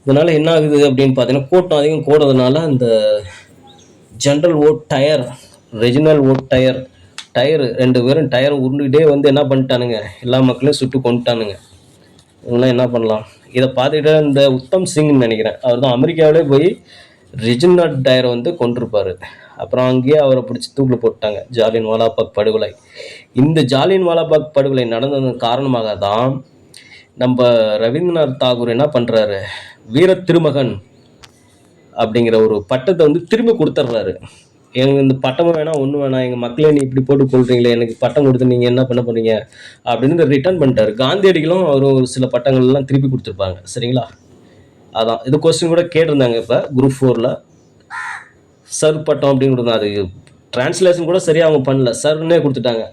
S1: இதனால் என்ன ஆகுது அப்படின்னு பார்த்தீங்கன்னா, கூட்டம் அதிகம் கூடுறதுனால அந்த ஜென்ரல் ஓட் டயர், ரெஜினல் ஓட் டயர் 2 பேரும் டயர் உருண்டுகிட்டே வந்து என்ன பண்ணிட்டானுங்க, எல்லா மக்களையும் சுட்டு கொண்டுட்டானுங்க. இவங்களாம் என்ன பண்ணலாம்? இதை பார்த்துக்கிட்ட இந்த உத்தம் சிங்னு நினைக்கிறேன், அவர் தான் அமெரிக்காவிலே போய் ரெஜினல் டயரை வந்து கொண்டிருப்பார். அப்புறம் அங்கேயே அவரை பிடிச்சி தூக்கில் போட்டாங்க. ஜாலியன் வாலாபாக் படுகொலை. இந்த ஜாலியன் வாலாபாக் படுகொலை நடந்ததன் காரணமாக தான் நம்ம ரவீந்திரநாத் தாகூர் என்ன பண்ணுறாரு, வீர திருமகன் அப்படிங்கிற ஒரு பட்டத்தை வந்து திரும்பி கொடுத்துட்றாரு. எனக்கு இந்த பட்டமும் வேணாம், ஒன்றும் வேணாம், எங்கள் மக்களே நீ இப்படி போட்டு கொள்றீங்களே, எனக்கு பட்டம் கொடுத்து நீங்கள் என்ன பண்ண போறீங்க அப்படின்னு ரிட்டர்ன் பண்ணிட்டாரு. காந்தியடிகளும் அவரும் ஒரு சில பட்டங்கள்லாம் திருப்பி கொடுத்துருப்பாங்க. சரிங்களா? அதான் இது கொஸ்டின் கூட கேட்டிருந்தாங்க. இப்போ குரூப் 4ல் சர் பட்டம் அப்படின்னு கொடுத்தாங்க. அது டிரான்ஸ்லேஷன் கூட சரியாக அவங்க பண்ணல, சர்னே கொடுத்துட்டாங்க.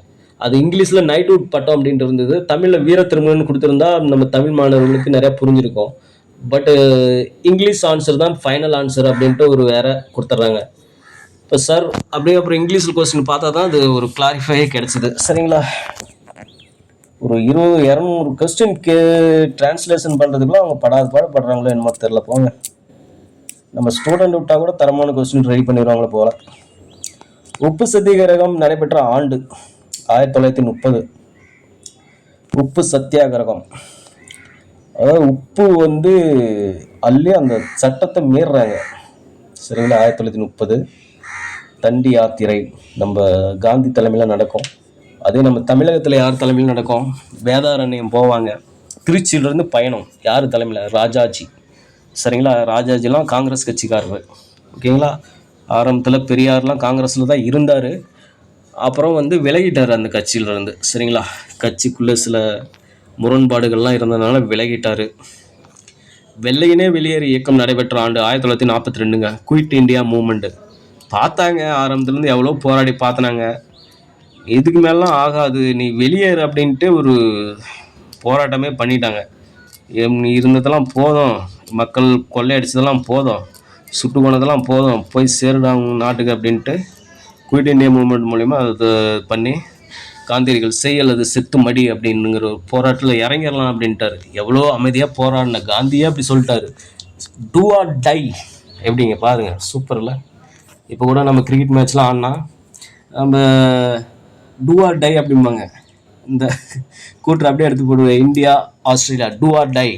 S1: அது இங்கிலீஷில் நைட்வுட் பட்டம் அப்படின்ட்டு இருந்தது. தமிழில் வீர திருமகன் கொடுத்துருந்தா நம்ம தமிழ் மாணவர்களுக்கு நிறையா புரிஞ்சிருக்கும். பட்டு இங்கிலீஷ் ஆன்சர் தான் ஃபைனல் ஆன்சர் அப்படின்ட்டு ஒரு வேற கொடுத்துட்றாங்க. இப்போ சார் அப்படியே அப்புறம் இங்கிலீஷில் கொஸ்டின் பார்த்தா தான் அது ஒரு கிளாரிஃபையே கிடச்சிது. சரிங்களா? ஒரு 200 கொஸ்டின் டிரான்ஸ்லேஷன் பண்ணுறதுக்குலாம் அவங்க பாடுறாங்களோ என்னமோ தெரில. போங்க, நம்ம ஸ்டூடெண்ட் விட்டால் கூட தரமான கொஸ்டின் ரெடி பண்ணிடுவாங்களோ போல. உப்பு சத்தியாகிரகம் நடைபெற்ற ஆண்டு 1930. உப்பு சத்தியாகிரகம், அதாவது உப்பு வந்து அள்ளி அந்த சட்டத்தை மீறுறாங்க. சரிங்களா? 1930 தண்டி யாத்திரை நம்ம காந்தி தலைமையில் நடக்கும். அதே நம்ம தமிழகத்தில் யார் தலைமையில் நடக்கும்? வேதாரண்யம் போவாங்க. திருச்சியிலேருந்து பயணம் யார் தலைமையில்? ராஜாஜி. சரிங்களா? ராஜாஜிலாம் காங்கிரஸ் கட்சிக்காரர். ஓகேங்களா? ஆரம்பத்தில் பெரியார்லாம் காங்கிரஸில் தான் இருந்தார். அப்புறம் வந்து விலகிட்டார் அந்த கட்சியிலேருந்து. சரிங்களா? கட்சிக்குள்ளே சில முரண்பாடுகள்லாம் இருந்ததுனால விலகிட்டார். வெள்ளையினே வெளியேறு இயக்கம் நடைபெற்ற ஆண்டு 1942ங்க. குயிட் இண்டியா மூமெண்ட்டு பார்த்தாங்க. ஆரம்பத்துலேருந்து எவ்வளோ போராடி பார்த்தனாங்க. இதுக்கு மேலாம் ஆகாது, நீ வெளியேறு அப்படின்ட்டு ஒரு போராட்டமே பண்ணிட்டாங்க. இருந்ததெல்லாம் போதும், மக்கள் கொள்ளையடிச்சதெல்லாம் போதும், சுட்டு போனதெல்லாம் போதும், போய் சேருடாங்க நாட்டுக்கு அப்படின்ட்டு குயிட் இண்டியா மூமெண்ட் மூலிமா அது பண்ணி காந்தியடிகள் செய் அல்லது செத்து மடி அப்படின்னுங்கிற ஒரு போராட்டத்தில் இறங்கிடலாம் அப்படின்ட்டார். எவ்வளோ அமைதியாக போராடின காந்தியே அப்படி சொல்லிட்டாரு. Do or die. எப்படிங்க பாருங்கள், சூப்பரில். இப்போ கூட நம்ம கிரிக்கெட் மேட்ச்லாம் ஆடினா நம்ம டூ ஆர் டை அப்படிம்பாங்க. இந்த கூட்டர் அப்படியே எடுத்து போடுவேன். India Australia do or die.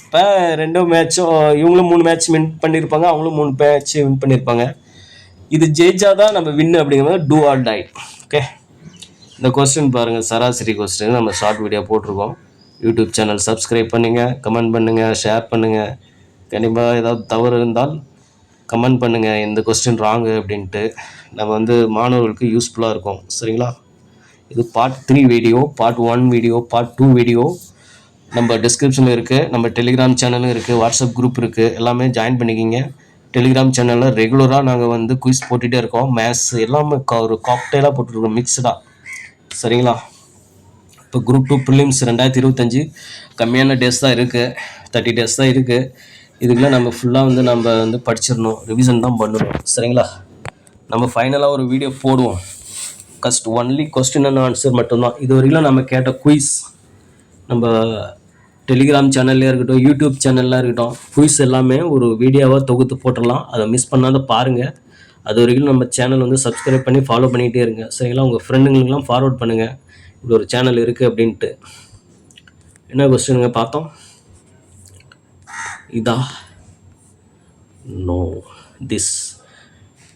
S1: இப்போ 2 மேட்சும் இவங்களும் 3 மேட்ச் வின் பண்ணியிருப்பாங்க, அவங்களும் 3 மேட்ச் வின் பண்ணியிருப்பாங்க. இது ஜெயிச்சா தான் நம்ம வின்னு அப்படிங்கிறது டூ ஆர் டை. ஓகே, இந்த கொஸ்டின் பாருங்கள், சராசரி கொஸ்டின் நம்ம ஷார்ட் வீடியோ போட்டிருக்கோம். யூடியூப் சேனல் சப்ஸ்கிரைப் பண்ணுங்கள், கமெண்ட் பண்ணுங்கள், ஷேர் பண்ணுங்கள். கண்டிப்பாக ஏதாவது தவறு இருந்தால் கமெண்ட் பண்ணுங்கள், இந்த கொஸ்டின் ராங்கு அப்படின்ட்டு. நம்ம வந்து மாணவர்களுக்கு யூஸ்ஃபுல்லாக இருக்கும். சரிங்களா? இது part 3 video, part 1 video, part 2 video நம்ம டிஸ்கிரிப்ஷனில் இருக்குது. நம்ம டெலிகிராம் சேனலும் இருக்குது, வாட்ஸ்அப் குரூப் இருக்குது, எல்லாமே ஜாயின் பண்ணிக்கிங்க. டெலிகிராம் சேனலில் ரெகுலராக நாங்கள் வந்து குயிஸ் போட்டுகிட்டே இருக்கோம். மேத்ஸ் எல்லாமே ஒரு காக்டெயிலாக போட்டுருக்கோம், மிக்ஸ்டாக. சரிங்களா? இப்போ குரூப் 2 ப்ரிலிம்ஸ் 2025 கம்மியான டேஸ் தான் இருக்குது, 30 டேஸ் தான் இருக்குது. இதுக்குள்ளே நம்ம ஃபுல்லாக வந்து நம்ம வந்து படிச்சிடணும், ரிவிஷன் தான் பண்ணணும். சரிங்களா? நம்ம ஃபைனலாக ஒரு வீடியோ போடுவோம். ஒன்லி கொஸ்டின் அண்ட் ஆன்சர் மட்டும்தான். இது வரைக்கும் நம்ம கேட்ட குயிஸ் நம்ம டெலிகிராம் சேனல்லே இருக்கட்டும், யூடியூப் சேனல்லாம் இருக்கட்டும், குயிஸ் எல்லாமே ஒரு வீடியோவாக தொகுத்து போட்டுடலாம். அதை மிஸ் பண்ணாத பாருங்கள். அது வரைக்கும் நம்ம சேனல் வந்து சப்ஸ்கிரைப் பண்ணி ஃபாலோ பண்ணிகிட்டே இருங்க, சரிங்களா? உங்கள் ஃப்ரெண்டுங்களுக்கெல்லாம் ஃபார்வர்ட் பண்ணுங்கள் இப்படி ஒரு சேனல் இருக்குது அப்படின்ட்டு. என்ன கொஸ்டினுங்க பார்த்தோம்? இதா? No, this.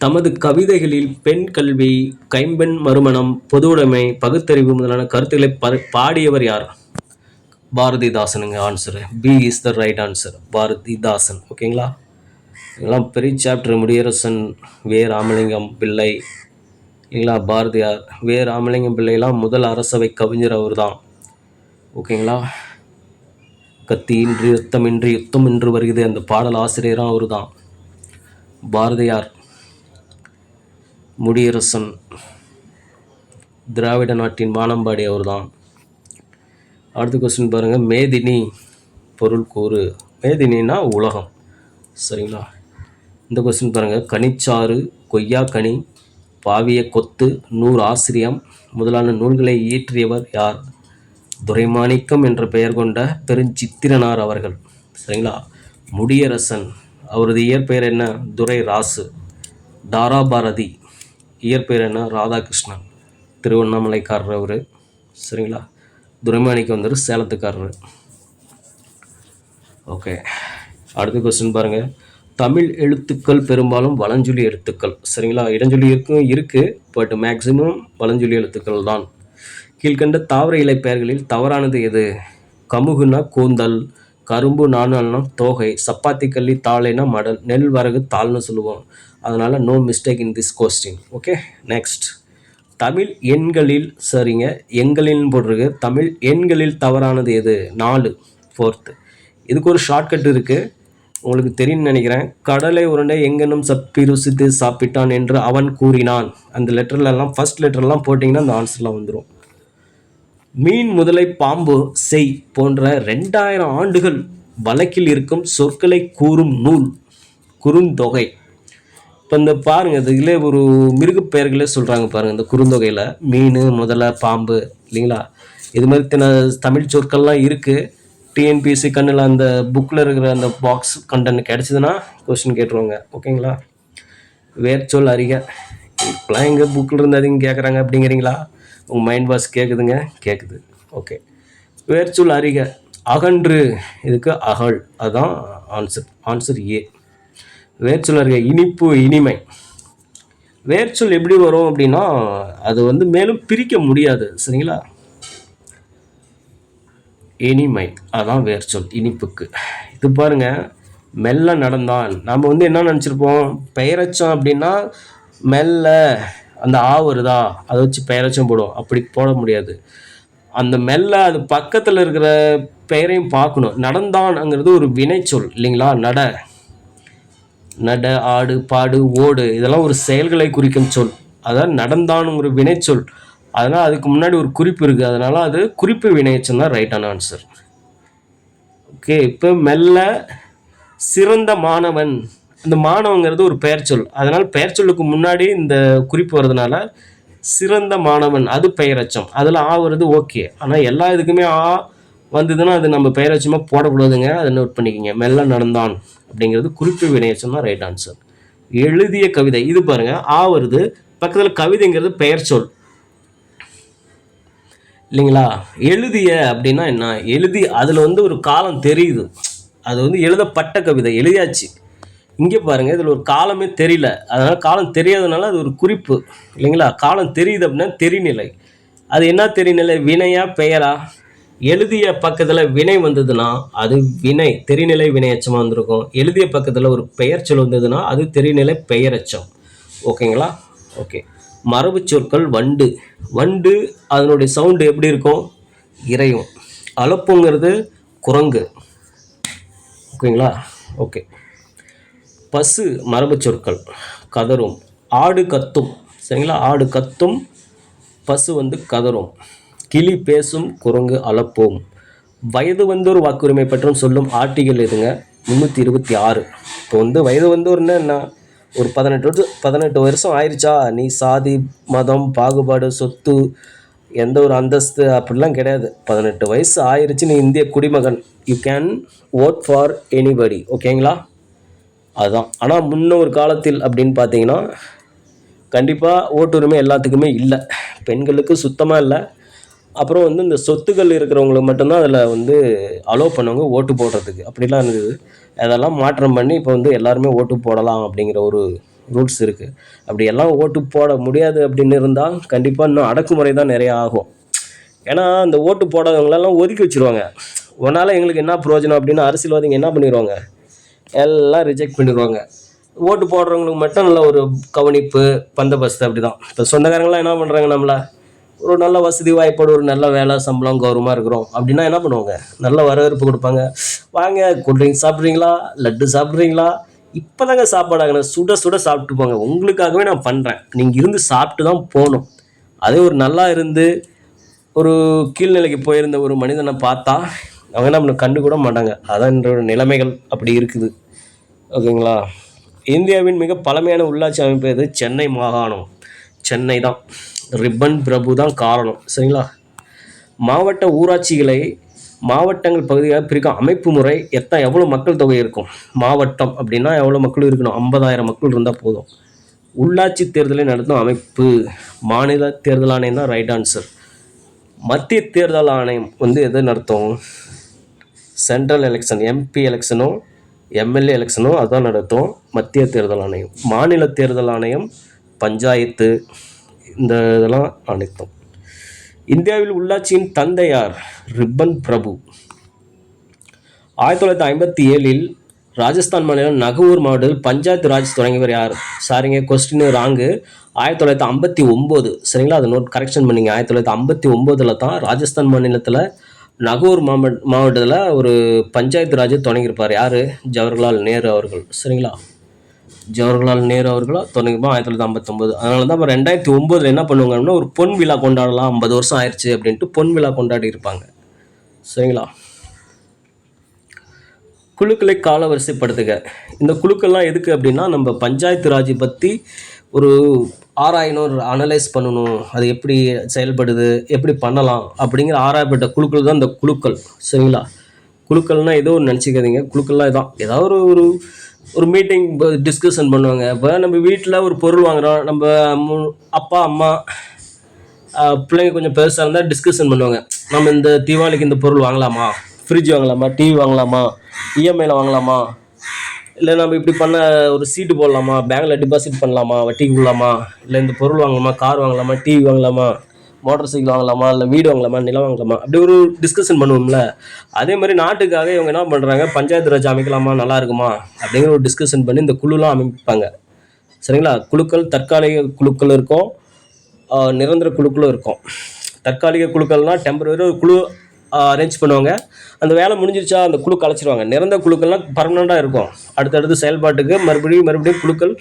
S1: தமது கவிதைகளில் பெண் கல்வி, கைம்பெண் மறுமணம், பொதுவுடைமை, பகுத்தறிவு முதலான கருத்துக்களை பாடியவர் யார்? பாரதிதாசனுங்க. Answer B is the right answer, Bharathidasan. ஓகேங்களா? இதெல்லாம் பெரிய சாப்டர். முடியரசன், வே ராமலிங்கம் பிள்ளை, இல்லைங்களா? பாரதியார், வே ராமலிங்கம் பிள்ளைலாம் முதல் அரசவை கவிஞர் அவர் தான். ஓகேங்களா? கத்தியின்றி ரத்தமின்றி யுத்தம் என்று வருகிறது அந்த பாடல் ஆசிரியரும் அவர் தான். பாரதியார், முடியரசன், திராவிட நாட்டின் வானம்பாடி அவர் தான். அடுத்த கொஸ்டின் பாருங்கள். மேதினி பொருள் கூறு. மேதினா உலகம், சரிங்களா? இந்த கொஸ்டின் பாருங்கள். கனிச்சாறு, கொய்யாக்கனி, பாவிய கொத்து, நூறு ஆசிரியம் முதலான நூல்களை இயற்றியவர் யார்? துரைமாணிக்கம் என்ற பெயர் கொண்ட பெருஞ்சித்திரனார் அவர்கள், சரிங்களா? முடியரசன், அவரது இயற்பெயர் என்ன? துரை ராசு. தாராபாரதி, இயற்பெயர் என்ன? ராதாகிருஷ்ணன், திருவண்ணாமலைக்காரர் அவர், சரிங்களா? துரைமாணிக்கம் வந்து சேலத்துக்காரர். ஓகே, அடுத்த கொஸ்டின் பாருங்கள். தமிழ் எழுத்துக்கள் பெரும்பாலும் வலஞ்சொலி எழுத்துக்கள், சரிங்களா? இடஞ்சொலி இருக்குது, பட் மேக்சிமம் வலஞ்சொலி எழுத்துக்கள் தான். கீழ்கண்ட தாவர இலை பெயர்களில் தவறானது எது? கமுகுனா கூந்தல், கரும்பு நாணல்னா தோகை, சப்பாத்தி கள்ளி தாளைனா மடல், நெல் வரகு தாள்னு சொல்லுவோம். அதனால் no mistake in this question. Okay, next. தமிழ் எண்களில், சரிங்க, எண்களில் போட்டிருக்கு. தமிழ் எண்களில் தவறானது எது? 4, 4th. இதுக்கு ஒரு ஷார்ட்கட் இருக்குது, உங்களுக்கு தெரியும்னு நினைக்கிறேன். கடலை உருண்டை எங்கெனும் சப்பி ருசித்து சாப்பிட்டான் என்று அவன் கூறினான். அந்த லெட்டர்லாம் ஃபர்ஸ்ட் லெட்டர்லாம் போட்டிங்கன்னா அந்த ஆன்சர்லாம் வந்துடும். மீன், முதலை, பாம்பு, செய் போன்ற 2000 ஆண்டுகள் வழக்கில் இருக்கும் சொற்களை கூறும் நூல் குறுந்தொகை. இப்போ இந்த பாருங்கள், இதுல ஒரு மிருக பெயர்களே சொல்கிறாங்க பாருங்கள். இந்த குறுந்தொகையில் மீன், முதலை, பாம்பு, இல்லைங்களா? இது மாதிரி தமிழ் சொற்கள்லாம் இருக்குது. டிஎன்பிஎஸ்சி கண்ணில் அந்த புக்கில் இருக்கிற அந்த பாக்ஸ் கண்டென்ட் கிடச்சிதுன்னா கொஸ்டின் கேட்டுருவாங்க. ஓகேங்களா? வேர்ச்சொல் அறிக. இப்போலாம் எங்கள் புக்கில் இருந்து அதிகம் கேட்குறாங்க அப்படிங்கிறீங்களா? உங்கள் மைண்ட் வாஷ் கேட்குதுங்க, கேட்குது. ஓகே, வேர்ச்சொல் அறிக. அகன்று, இதுக்கு அகழ், அதுதான் ஆன்சர் ஏ. வேர்ச்சொல் அறிக. இனிப்பு, இனிமை. வேர்ச்சொல் எப்படி வரும் அப்படின்னா அது வந்து மேலும் பிரிக்க முடியாது, சரிங்களா? இனிமை, அதான் வேர்ச்சொல் இனிப்புக்கு. இது பாருங்க, மெல்ல நடந்தான். நம்ம வந்து என்ன நினச்சிருப்போம், பெயரச்சம் அப்படின்னா மெல்ல அந்த ஆ வருதா அதை வச்சு பெயரச்சம் போடும். அப்படி போட முடியாது. அந்த மெல்ல அது பக்கத்தில் இருக்கிற பெயரையும் பார்க்கணும். நடந்தான்ங்கிறது ஒரு வினைச்சொல், இல்லைங்களா? நட, ஆடு, பாடு, ஓடு, இதெல்லாம் ஒரு செயல்களை குறிக்கும் சொல். அதான் நடந்தான் ஒரு வினைச்சொல். அதனால் அதுக்கு முன்னாடி ஒரு குறிப்பு இருக்குது, அதனால் அது குறிப்பு வினைச்சொல் தான் ரைட்டான ஆன்சர். ஓகே, இப்போ மெல்ல. சிறந்த மாணவன், இந்த மாணவங்கிறது ஒரு பெயர் சொல், அதனால் பெயர் சொல்லுக்கு முன்னாடி இந்த குறிப்பு வர்றதுனால சிறந்த மாணவன் அது பெயரச்சம். அதில் ஆ வருது, ஓகே. ஆனால் எல்லா இதுக்குமே ஆ வந்ததுன்னா அது நம்ம பெயரச்சமாக போடக்கூடாதுங்க, அதை நோட் பண்ணிக்கோங்க. மெல்ல நடந்தான் அப்படிங்கிறது குறிப்பு வினைச்சம் தான் ரைட் ஆன்சர். எழுதிய கவிதை, இது பாருங்கள், ஆ வருது, பக்கத்தில் கவிதைங்கிறது பெயர் சொல், இல்லைங்களா? எழுதிய அப்படின்னா என்ன? எழுதி, அதில் வந்து ஒரு காலம் தெரியுது, அது வந்து எழுதப்பட்ட கவிதை, எழுதியாச்சு. இங்கே பாருங்கள், இதில் ஒரு காலமே தெரியல, அதனால் காலம் தெரியாதனால அது ஒரு குறிப்பு, இல்லைங்களா? காலம் தெரியுது அப்படின்னா தெரிநிலை. அது என்ன தெரிநிலை? வினையா பெயரா? எழுதிய பக்கத்தில் வினை வந்ததுன்னா அது வினை, தெரிநிலை வினையச்சமாக வந்திருக்கும். எழுதிய பக்கத்தில் ஒரு பெயர் சொல் வந்ததுன்னா அது தெரிநிலை பெயரச்சம். ஓகேங்களா? ஓகே, மரபு சொற்கள். வண்டு, வண்டு அதனுடைய சவுண்டு எப்படி இருக்கும்? இறையும். அலப்புங்கிறது குரங்கு. ஓகேங்களா? ஓகே. பசு மரபு சொற்கள், கதரும். ஆடு கத்தும், சரிங்களா? ஆடு கத்தும், பசு வந்து கதரும். கிளி பேசும், குரங்கு அலப்போம். வயது வந்தோர் வாக்குரிமை பற்றும் சொல்லும் ஆர்டிகல் எதுங்க? 326. இப்போ வந்து வயது வந்தோர்னா என்ன? ஒரு 18 வருஷம் ஆயிடுச்சா, நீ சாதி, மதம், பாகுபாடு, சொத்து, எந்த ஒரு அந்தஸ்து அப்படிலாம் கிடையாது. 18 வயசு ஆயிடுச்சு, நீ இந்திய குடிமகன், you can vote for anybody. ஓகேங்களா? அதுதான். ஆனால் முன்னொரு காலத்தில் அப்படின்னு பார்த்தீங்கன்னா கண்டிப்பாக ஓட்டுரிமை எல்லாத்துக்குமே இல்லை, பெண்களுக்கு சுத்தமாக இல்லை. அப்புறம் வந்து இந்த சொத்துக்கள் இருக்கிறவங்களுக்கு மட்டும்தான் அதில் வந்து அலோவ் பண்ணுவாங்க ஓட்டு போடுறதுக்கு, அப்படிலாம் இருந்தது. அதெல்லாம் மாற்றம் பண்ணி இப்போ வந்து எல்லாருமே ஓட்டு போடலாம் அப்படிங்கிற ஒரு ரூல்ஸ் இருக்குது. அப்படி எல்லாம் ஓட்டு போட முடியாது அப்படின்னு இருந்தால் கண்டிப்பாக இன்னும் அடக்குமுறை தான் நிறையா ஆகும். ஏன்னா அந்த ஓட்டு போடாதவங்களெல்லாம் ஒதுக்கி வச்சுருவாங்க. உன்னால் எங்களுக்கு என்ன பிரயோஜனம் அப்படின்னு அரசியல்வாதிங்க என்ன பண்ணிடுவாங்க, எல்லாம் ரிஜெக்ட் பண்ணிடுவாங்க. ஓட்டு போடுறவங்களுக்கு மட்டும் நல்ல ஒரு கவனிப்பு, பந்தோபஸ்து அப்படி தான். இப்போ சொந்தக்காரங்களாம் என்ன பண்ணுறாங்க, நம்மளை ஒரு நல்ல வசதி வாய்ப்போடு ஒரு நல்ல வேலை சம்பளம் கௌரவமாக இருக்கிறோம் அப்படின்னா என்ன பண்ணுவாங்க, நல்ல வரவேற்பு கொடுப்பாங்க. வாங்க கூல்ட்ரிங்க்ஸ் சாப்பிட்றீங்களா, லட்டு சாப்பிட்றீங்களா, இப்போ தாங்க சாப்பாடாகணும், சுட சுட சாப்பிட்டு போங்க, உங்களுக்காகவே நான் பண்ணுறேன், நீங்கள் இருந்து சாப்பிட்டு தான் போகணும். அதே ஒரு நல்லா இருந்து ஒரு கீழ்நிலைக்கு போயிருந்த ஒரு மனிதனை பார்த்தா அவங்க என்ன பண்ண கண்டு கூட மாட்டாங்க. அதான் நிலைமைகள் அப்படி இருக்குது. ஓகேங்களா. இந்தியாவின் மிக பழமையான உள்ளாட்சி அமைப்பு எது? சென்னை மாகாணம். சென்னை தான். ரிப்பன் பிரபு தான் காரணம். சரிங்களா. மாவட்ட ஊராட்சிகளை மாவட்டங்கள் பகுதியாக பிரிக்கும் அமைப்பு முறை எவ்வளோ மக்கள் தொகை இருக்கும்? மாவட்டம் அப்படின்னா எவ்வளோ மக்கள் இருக்கணும்? 50,000 மக்கள் இருந்தால் போதும். உள்ளாட்சி தேர்தலை நடத்தும் அமைப்பு மாநில தேர்தல் ஆணையம் தான் ரைட் ஆன்சர். மத்திய தேர்தல் ஆணையம் வந்து எதை நடத்தும்? சென்ட்ரல் எலெக்ஷன், எம்பி எலெக்ஷனும் எம்எல்ஏ எலெக்ஷனும் அதுதான் நடத்தும் மத்திய தேர்தல் ஆணையம். மாநில தேர்தல் ஆணையம் பஞ்சாயத்து, இந்த இதெல்லாம் அனைத்தும். இந்தியாவில் உள்ளாட்சியின் தந்தை யார்? ரிப்பன் பிரபு. 1957 ராஜஸ்தான் மாநிலம் நகூர் மாவட்டத்தில் பஞ்சாயத்து ராஜ் தொடங்கியவர் யார்? சாரிங்க, கொஸ்டின் ராங்கு. 1959. சரிங்களா, அதை நோட் கரெக்ஷன் பண்ணிங்க. 1959 தான் ராஜஸ்தான் மாநிலத்தில் நகூர் மாவட்டத்தில் ஒரு பஞ்சாயத்து ராஜ் தொடங்கியிருப்பார். யார்? ஜவஹர்லால் நேரு அவர்கள். சரிங்களா, ஜவஹர்லால் நேரு அவர்களா தொடங்கியிருப்பார் 1959. அதனால தான் இப்போ 2009 என்ன பண்ணுவாங்கன்னா ஒரு பொன் விழா கொண்டாடலாம், 50 வருஷம் ஆயிடுச்சு அப்படின்ட்டு பொன் விழா கொண்டாடி இருப்பாங்க. சரிங்களா. குழுக்களை கால வரிசைப்படுத்துக. இந்த குழுக்கள்லாம் எதுக்கு அப்படின்னா நம்ம பஞ்சாயத்து ராஜ் பற்றி ஒரு ஆராயணும், அனலைஸ் பண்ணணும், அது எப்படி செயல்படுது, எப்படி பண்ணலாம் அப்படிங்கிற ஆராயப்பட்ட குழுக்கள் தான் இந்த குழுக்கள். சரிங்களா. குழுக்கள்னால் ஏதோ ஒன்று நினச்சிக்காதீங்க, குழுக்கள்லாம் இதான். ஏதாவது ஒரு ஒரு மீட்டிங் டிஸ்கஷன் பண்ணுவாங்க. இப்போ நம்ம வீட்டில் ஒரு பொருள் வாங்குகிறோம், நம்ம அப்பா அம்மா பிள்ளைங்க கொஞ்சம் பெருசாக இருந்தால் டிஸ்கஷன் பண்ணுவாங்க. நம்ம இந்த தீபாவளிக்கு இந்த பொருள் வாங்கலாமா, ஃப்ரிட்ஜ் வாங்கலாமா, டிவி வாங்கலாமா, இஎம்ஐயில் வாங்கலாமா, இல்லை நம்ம இப்படி பண்ண ஒரு சீட்டு போடலாமா, பேங்க்கில் டெபாசிட் பண்ணலாமா, வட்டிக்கு விடலாமா, இல்லை இந்த பொருள் வாங்கலாமா, கார் வாங்கலாமா, டிவி வாங்கலாமா, மோட்டர் சைக்கிள் வாங்கலாமா, இல்லை வீடு வாங்கலாமா, நிலம் வாங்கலாமா, அப்படி ஒரு டிஸ்கஷன் பண்ணுவோம்ல. அதே மாதிரி நாட்டுக்காக இவங்க என்ன பண்ணுறாங்க, பஞ்சாயத்து ராஜ் அமைக்கலாமா, நல்லா இருக்குமா அப்படிங்கிற ஒரு டிஸ்கஷன் பண்ணி இந்த குழுலாம் அமைப்பாங்க. சரிங்களா. குழுக்கள் தற்காலிக குழுக்கள் இருக்கும், நிரந்தர குழுக்களும் இருக்கும். தற்காலிக குழுக்கள்னால் டெம்பரரி ஒரு குழு அரேஞ்ச் பண்ணுவாங்க, அந்த வேலை முடிஞ்சிருச்சா அந்த குழு கலைச்சிருவாங்க. நிரந்தர குழுக்கள்லாம் பர்மனெண்ட்டாக இருக்கும், அடுத்தடுத்து செயல்பாட்டுக்கு மறுபடியும் குழுக்கள்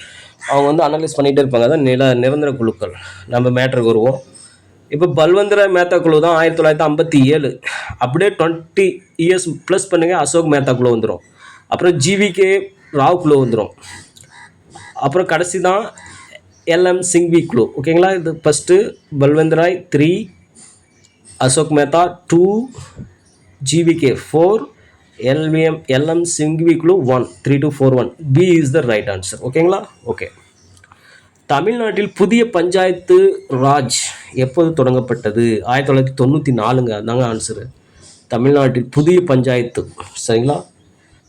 S1: அவங்க வந்து அனலைஸ் பண்ணிகிட்டே இருப்பாங்க. அதான் நிரந்தர குழுக்கள். நம்ம மேட்டருக்கு வருவோம். இப்போ பல்வந்திர மேத்தா குழு தான் 1957. அப்படியே 20 இயர்ஸ் ப்ளஸ் பண்ணுங்க, அசோக் மேத்தா குழு வந்துடும். அப்புறம் ஜிவிகே ராவ் குழு வந்துடும். அப்புறம் கடைசி தான் எல்எம் சிங்வி குழு. ஓகேங்களா. இது first Balwantrai 3, Ashok Mehta 2, GVK 4, LM Singhvi குழு 1, 3 to 4 1. B is the right answer. ஓகேங்களா. ஓகே. தமிழ்நாட்டில் புதிய பஞ்சாயத்து ராஜ் எப்போது தொடங்கப்பட்டது? 1994ங்க. அதாங்க ஆன்சரு. தமிழ்நாட்டில் புதிய பஞ்சாயத்து. சரிங்களா.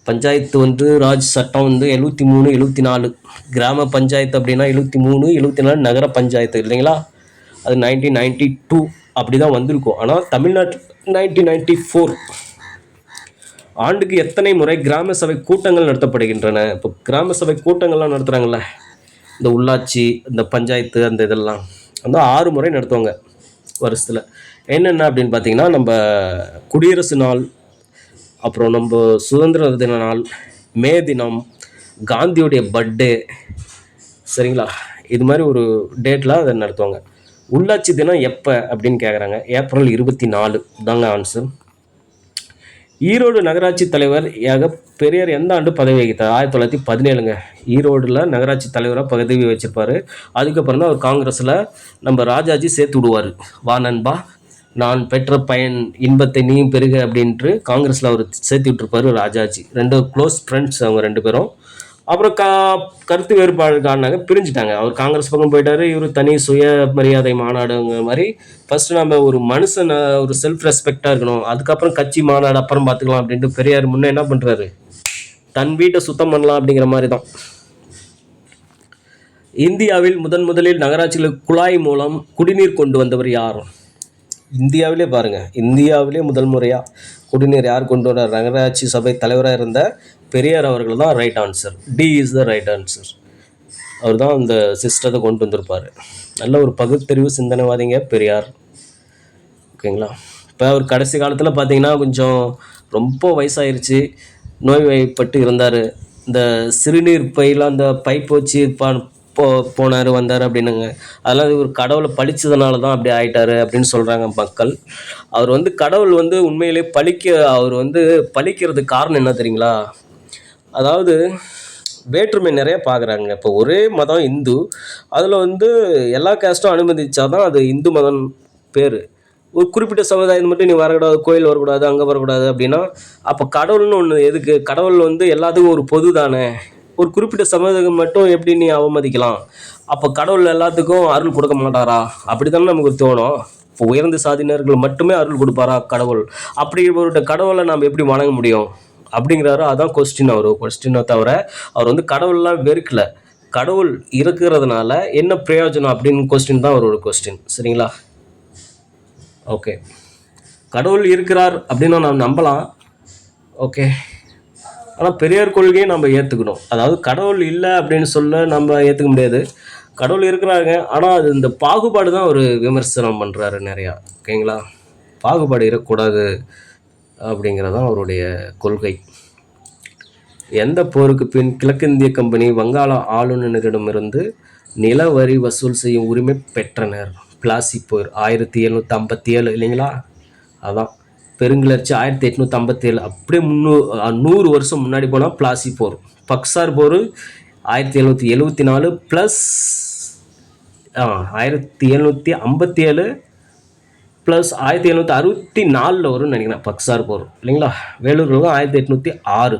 S1: பஞ்சாயத்து வந்து ராஜ் சட்டம் வந்து 73, 74. கிராம பஞ்சாயத்து அப்படின்னா 73, 74 நகர பஞ்சாயத்து இல்லைங்களா. அது 1992 அப்படி தான் வந்திருக்கும். ஆனால் தமிழ்நாட்டில் 1994. ஆண்டுக்கு எத்தனை முறை கிராம சபை கூட்டங்கள் நடத்தப்படுகின்றன? இப்போ கிராம சபை கூட்டங்கள்லாம் நடத்துகிறாங்கல்ல, இந்த உள்ளாட்சி, இந்த பஞ்சாயத்து, அந்த இதெல்லாம் வந்து 6 முறை நடத்துவாங்க வருஷத்தில். என்னென்ன அப்படின்னு பார்த்தீங்கன்னா, நம்ம குடியரசு நாள், அப்புறம் நம்ம சுதந்திர தின நாள், மே தினம், காந்தியோடைய பர்த்டே. சரிங்களா. இது மாதிரி ஒரு டேட்டில் அதை நடத்துவாங்க. உள்ளாட்சி தினம் எப்போ அப்படின்னு கேட்குறாங்க. ஏப்ரல் 24 தாங்க ஆன்சர். ஈரோடு நகராட்சி தலைவர் பெரியார் எந்த ஆண்டு பதவி வகித்தார்? 1917ங்க. ஈரோடில் நகராட்சி தலைவராக பதவி வச்சிருப்பார். அதுக்கப்புறம் தான் அவர் காங்கிரஸில் நம்ம ராஜாஜி சேர்த்து விடுவார். வா நண்பா, நான் பெற்ற பயன் இன்பத்தை நீயும் பெருக அப்படின்ட்டு காங்கிரஸில் அவர் சேர்த்து விட்டுருப்பார் ராஜாஜி. 2 க்ளோஸ் ஃப்ரெண்ட்ஸ் அவங்க 2 பேரும். அப்புறம் கருத்து வேறுபாடு காரணங்க பிரிஞ்சுட்டாங்க. அவர் காங்கிரஸ் பக்கம் போயிட்டாரு, இவர் தனி சுய மரியாதை மாநாடுங்கிற மாதிரி. ஃபர்ஸ்ட் நம்ம ஒரு மனுஷன் ஒரு செல்ஃப் ரெஸ்பெக்டாக இருக்கணும், அதுக்கப்புறம் கட்சி மாநாடு அப்புறம் பார்த்துக்கலாம் அப்படின்ட்டு பெரியார் முன்னே என்ன பண்ணுறாரு, தன் வீட்டை சுத்தம் பண்ணலாம் அப்படிங்கிற மாதிரி தான். இந்தியாவில் முதலில் நகராட்சியில் குழாய் மூலம் குடிநீர் கொண்டு வந்தவர் யார்? இந்தியாவிலே பாருங்கள், இந்தியாவிலே முதல் முறையாக குடிநீர் யார் கொண்டு வர? நகராட்சி சபை தலைவராக இருந்த பெரியார் அவர்கள் தான் right answer. D is the right answer. அவர் தான் இந்த சிஸ்டத்தை கொண்டு வந்திருப்பார். நல்ல ஒரு பகுத்தறிவு சிந்தனைவாதிங்க பெரியார். ஓகேங்களா. இப்போ அவர் கடைசி காலத்தில் பார்த்தீங்கன்னா கொஞ்சம் ரொம்ப வயசாயிருச்சு, நோய்வாய்ப்பட்டு இருந்தார். இந்த சிறுநீர் பையில் அந்த பைப் வச்சு போனார் வந்தார் அப்படின்னுங்க. அதெல்லாம் இவர் கடவுளை பழிச்சதுனால தான் அப்படி ஆயிட்டாரு அப்படின்னு சொல்கிறாங்க மக்கள். அவர் வந்து கடவுள் வந்து உண்மையிலே அவர் வந்து பழிக்கிறதுக்கு காரணம் என்ன தெரியுங்களா? அதாவது வேற்றுமை நிறைய பார்க்குறாங்க. இப்போ ஒரே மதம் இந்து, அதில் வந்து எல்லா கேஸ்ட்டும் அனுமதிச்சாதான் அது இந்து மதம் பேர். ஒரு குறிப்பிட்ட சமுதாயத்தை மட்டும் நீ வரக்கூடாது, கோயில் வரக்கூடாது, அங்கே வரக்கூடாது அப்படின்னா அப்போ கடவுள்னு ஒன்று எதுக்கு? கடவுள் வந்து எல்லாத்துக்கும் ஒரு பொது தானே. ஒரு குறிப்பிட்ட சமுதாயம் மட்டும் எப்படி நீ அவமதிக்கலாம்? அப்போ கடவுள் எல்லாத்துக்கும் அருள் கொடுக்க மாட்டாரா? அப்படி தானே நமக்கு தோணும். இப்போ உயர்ந்த சாதியினர்கள் மட்டுமே அருள் கொடுப்பாரா கடவுள்? அப்படி ஒரு கடவுளை நாம் எப்படி வணங்க முடியும் அப்படிங்கிறாரு. அதான் கொஸ்டினை தவிர அவர் வந்து கடவுள்லாம் வெறுக்கலை. கடவுள் இருக்கிறதுனால என்ன பிரயோஜனம் அப்படின்னு கொஸ்டின் தான் அவரோட கொஸ்டின். சரிங்களா? ஓகே, கடவுள் இருக்கிறார் அப்படின்னு நாம் நம்பலாம். ஓகே, ஆனால் பெரியார் கொள்கையை நம்ம ஏற்றுக்கணும். அதாவது கடவுள் இல்லை அப்படின்னு சொல்ல நம்ம ஏற்றுக்க முடியாது. கடவுள் இருக்கிறாங்க, ஆனால் அது இந்த பாகுபாடு தான் ஒரு விமர்சனம் பண்ணுறாரு நிறையா. ஓகேங்களா? பாகுபாடு இருக்கக்கூடாது அப்படிங்கிறதான் அவருடைய கொள்கை. எந்த போருக்கு பின் கிழக்கிந்திய கம்பெனி வங்காள ஆளுநரிடமிருந்து நில வரி வசூல் செய்யும் உரிமை பெற்றனர்? பிளாசி போர் 1757 இல்லைங்களா? அதான் பெருங்கிளர்ச்சி 1857. அப்படியே 100 வருஷம் முன்னாடி போனால் பிளாசி போர். பக்சார் போர் 1774 ப்ளஸ் 1757 ப்ளஸ் 1764 வரும்னு நினைக்கிறேன் பக்சார் போர் இல்லைங்களா? வேலூர் தான் 1806.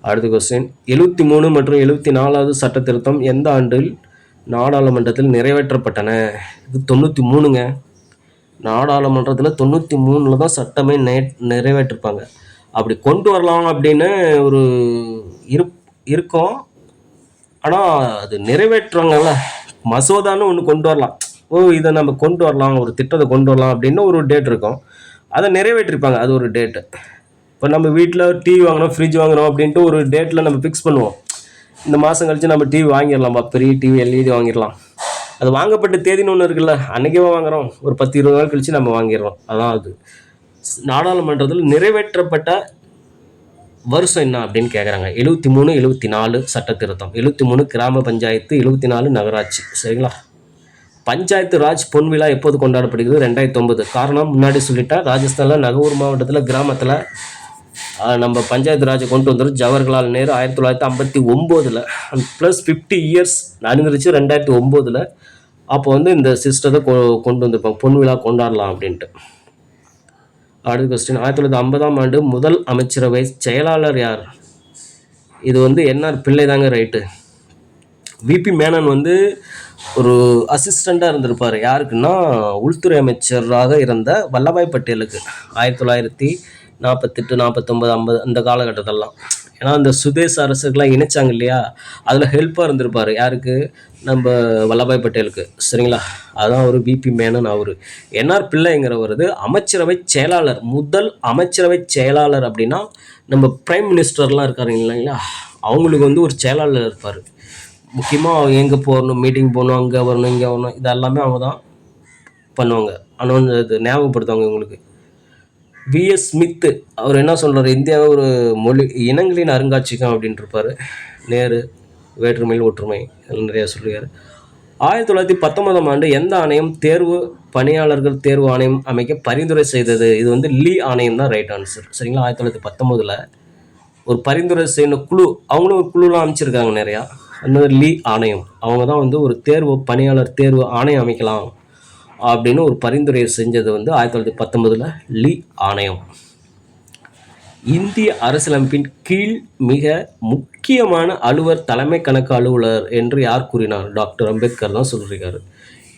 S1: அடுத்த கொஸ்டின், 73 மற்றும் 74வது சட்ட திருத்தம் எந்த ஆண்டில் நாடாளுமன்றத்தில் நிறைவேற்றப்பட்டன? இது 93ங்க. நாடாளுமன்றத்தில் 93 தான் சட்டமே நிறைவேற்றிருப்பாங்க. அப்படி கொண்டு வரலாம் அப்படின்னு ஒரு இருக்கும். ஆனால் அது நிறைவேற்றுவாங்கல்ல, மசோதான்னு ஒன்று கொண்டு வரலாம். இதை நம்ம கொண்டு வரலாம், ஒரு திட்டத்தை கொண்டு வரலாம் அப்படின்னு ஒரு டேட் இருக்கும். அதை நிறைவேற்றிருப்பாங்க, அது ஒரு டேட்டு. இப்போ நம்ம வீட்டில் டிவி வாங்கினோம், ஃப்ரிட்ஜ் வாங்குகிறோம் அப்படின்ட்டு ஒரு டேட்டில் நம்ம ஃபிக்ஸ் பண்ணுவோம். இந்த மாதம் கழித்து நம்ம டிவி வாங்கிடலாம்ப்பா, பெரிய டிவி எல்இடி வாங்கிடலாம். அது வாங்கப்பட்ட தேதின்னு ஒன்று இருக்குல்ல, அன்றைக்கே வாங்குகிறோம், ஒரு 10-20 நாள் கழித்து நம்ம வாங்கிடுறோம். அதான் அது நாடாளுமன்றத்தில் நிறைவேற்றப்பட்ட வருஷம் என்ன அப்படின்னு கேட்குறாங்க. 73, 74 சட்ட திருத்தம், 73 கிராம பஞ்சாயத்து, 74 நகராட்சி. சரிங்களா? பஞ்சாயத்து ராஜ் பொன் விழா எப்போது கொண்டாடப்படுகிறது? 2009. காரணம் முன்னாடி சொல்லிட்டேன். ராஜஸ்தானில் நகூர் மாவட்டத்தில் கிராமத்தில் நம்ம பஞ்சாயத்து ராஜை கொண்டு வந்துடும் ஜவஹர்லால் நேரு 1959. ப்ளஸ் 50 இயர்ஸ் நடந்துருச்சு 2009. அப்போ வந்து இந்த சிஸ்டத்தை கொண்டு வந்திருப்பாங்க, பொன் விழா கொண்டாடலாம் அப்படின்ட்டு. அடுத்த கொஸ்டின், 1950ஆம் ஆண்டு முதல் அமைச்சரவை செயலாளர் யார்? இது வந்து என்ஆர் பிள்ளை தாங்க ரைட்டு. விபி மேனன் வந்து ஒரு அசிஸ்டண்ட்டாக இருந்திருப்பார். யாருக்குன்னா உள்துறை அமைச்சராக இருந்த வல்லபாய் பட்டேலுக்கு 1948, 49, 50 அந்த காலகட்டத்திலலாம். ஏன்னா அந்த சுதேச அரசுக்கெலாம் இணைச்சாங்க இல்லையா, அதில் ஹெல்ப்பாக இருந்திருப்பார். யாருக்கு? நம்ம வல்லபாய் பட்டேலுக்கு. சரிங்களா? அதுதான் அவர் விபி மேனன். அவர் என்ஆர் பிள்ளைங்கிறவரது அமைச்சரவை செயலாளர், முதல் அமைச்சரவை செயலாளர். அப்படின்னா நம்ம பிரைம் மினிஸ்டர்லாம் இருக்காரு இல்லைங்களா, அவங்களுக்கு வந்து ஒரு செயலாளர் இருப்பார். முக்கியமாக எங்கே போகணும், மீட்டிங் போகணும், அங்கே வரணும், இங்கே வரணும், இதெல்லாமே அவங்க தான் பண்ணுவாங்க. ஆனால் இது ஞாபகப்படுத்துவாங்க உங்களுக்கு. விஎஸ் ஸ்மித்து அவர் என்ன சொல்கிறார்? இந்தியாவை ஒரு மொழி இனங்களின் அருங்காட்சியகம் அப்படின்ட்டு இருப்பார். நேரு வேற்றுமையில் ஒற்றுமை அதெல்லாம் நிறையா சொல்லியிருக்காரு. 1919ஆம் ஆண்டு எந்த ஆணையம் தேர்வு பணியாளர்கள் தேர்வு ஆணையம் அமைக்க பரிந்துரை செய்தது? இது வந்து லீ ஆணையம் தான் ரைட் ஆன்சர். சரிங்களா? 1919 ஒரு பரிந்துரை செய்யணும் குழு, அவங்களும் ஒரு குழுலாம் அமைச்சிருக்காங்க நிறையா. அந்த லீ ஆணையம் அவங்க தான் வந்து ஒரு தேர்வு பணியாளர் தேர்வு ஆணையம் அமைக்கலாம் அப்படின்னு ஒரு பரிந்துரையை செஞ்சது வந்து 1919 லீ ஆணையம். இந்திய அரசியலமைப்பின் கீழ் மிக முக்கியமான அலுவலர் தலைமை கணக்கு அலுவலர் என்று யார் கூறினார்? டாக்டர் அம்பேத்கர் தான் சொல்லியிருக்காரு.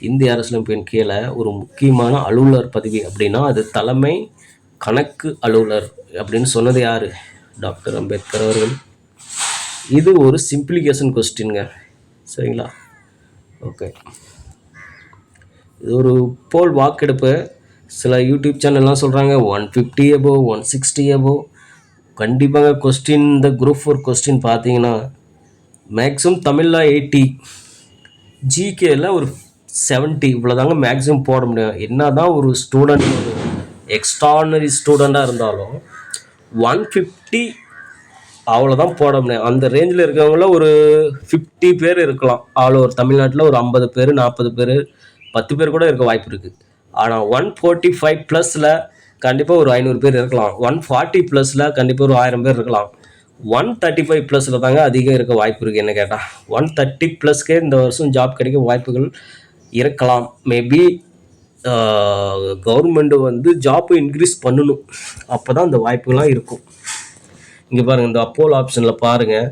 S1: இந்திய அரசியலமைப்பின் கீழே ஒரு முக்கியமான அலுவலர் பதவி அப்படின்னா அது தலைமை கணக்கு அலுவலர் அப்படின்னு சொன்னது யார்? டாக்டர் அம்பேத்கர் அவர்கள். இது ஒரு சிம்பிளிகேஷன் கொஸ்டின்ங்க. சரிங்களா? ஓகே. இது ஒரு போல் வாக்கெடுப்பு. சில யூடியூப் சேனல்லாம் சொல்கிறாங்க 150 above 160 above. கண்டிப்பாக கொஸ்டின் இந்த குரூப் 4 கொஸ்டின் பார்த்தீங்கன்னா மேக்ஸிமம் தமிழில் 80, ஜிகேயில் ஒரு 70 இவ்வளோதாங்க மேக்ஸிமம் போட முடியும். என்ன தான் ஒரு ஸ்டூடெண்ட் ஒரு எக்ஸ்ட்ரானரி ஸ்டூடெண்ட்டாக இருந்தாலும் 150 அவ்வளோதான் போட முடியும். அந்த ரேஞ்சில் இருக்கிறவங்கள ஒரு 50 பேர் இருக்கலாம். ஆல் ஓவர் தமிழ்நாட்டில் ஒரு 50 பேர் 40 பேர் 10 பேர் கூட இருக்க வாய்ப்பு இருக்குது. ஆனால் 145 ப்ளஸில் கண்டிப்பாக ஒரு 500 பேர் இருக்கலாம். 140 ப்ளஸில் கண்டிப்பாக ஒரு 1000 பேர் இருக்கலாம். 135 ப்ளஸில் தாங்க அதிகம் இருக்க வாய்ப்பு இருக்குது. என்ன கேட்டால் 130 ப்ளஸ்க்கே இந்த வருஷம் ஜாப் கிடைக்க வாய்ப்புகள் இருக்கலாம். மேபி கவர்மெண்ட்டு வந்து ஜாப்பு இன்க்ரீஸ் பண்ணணும். அப்போ தான் அந்த வாய்ப்புகள்லாம் இருக்கும். இங்கே பாருங்கள், இந்த அப்போலோ ஆப்ஷனில் பாருங்கள்,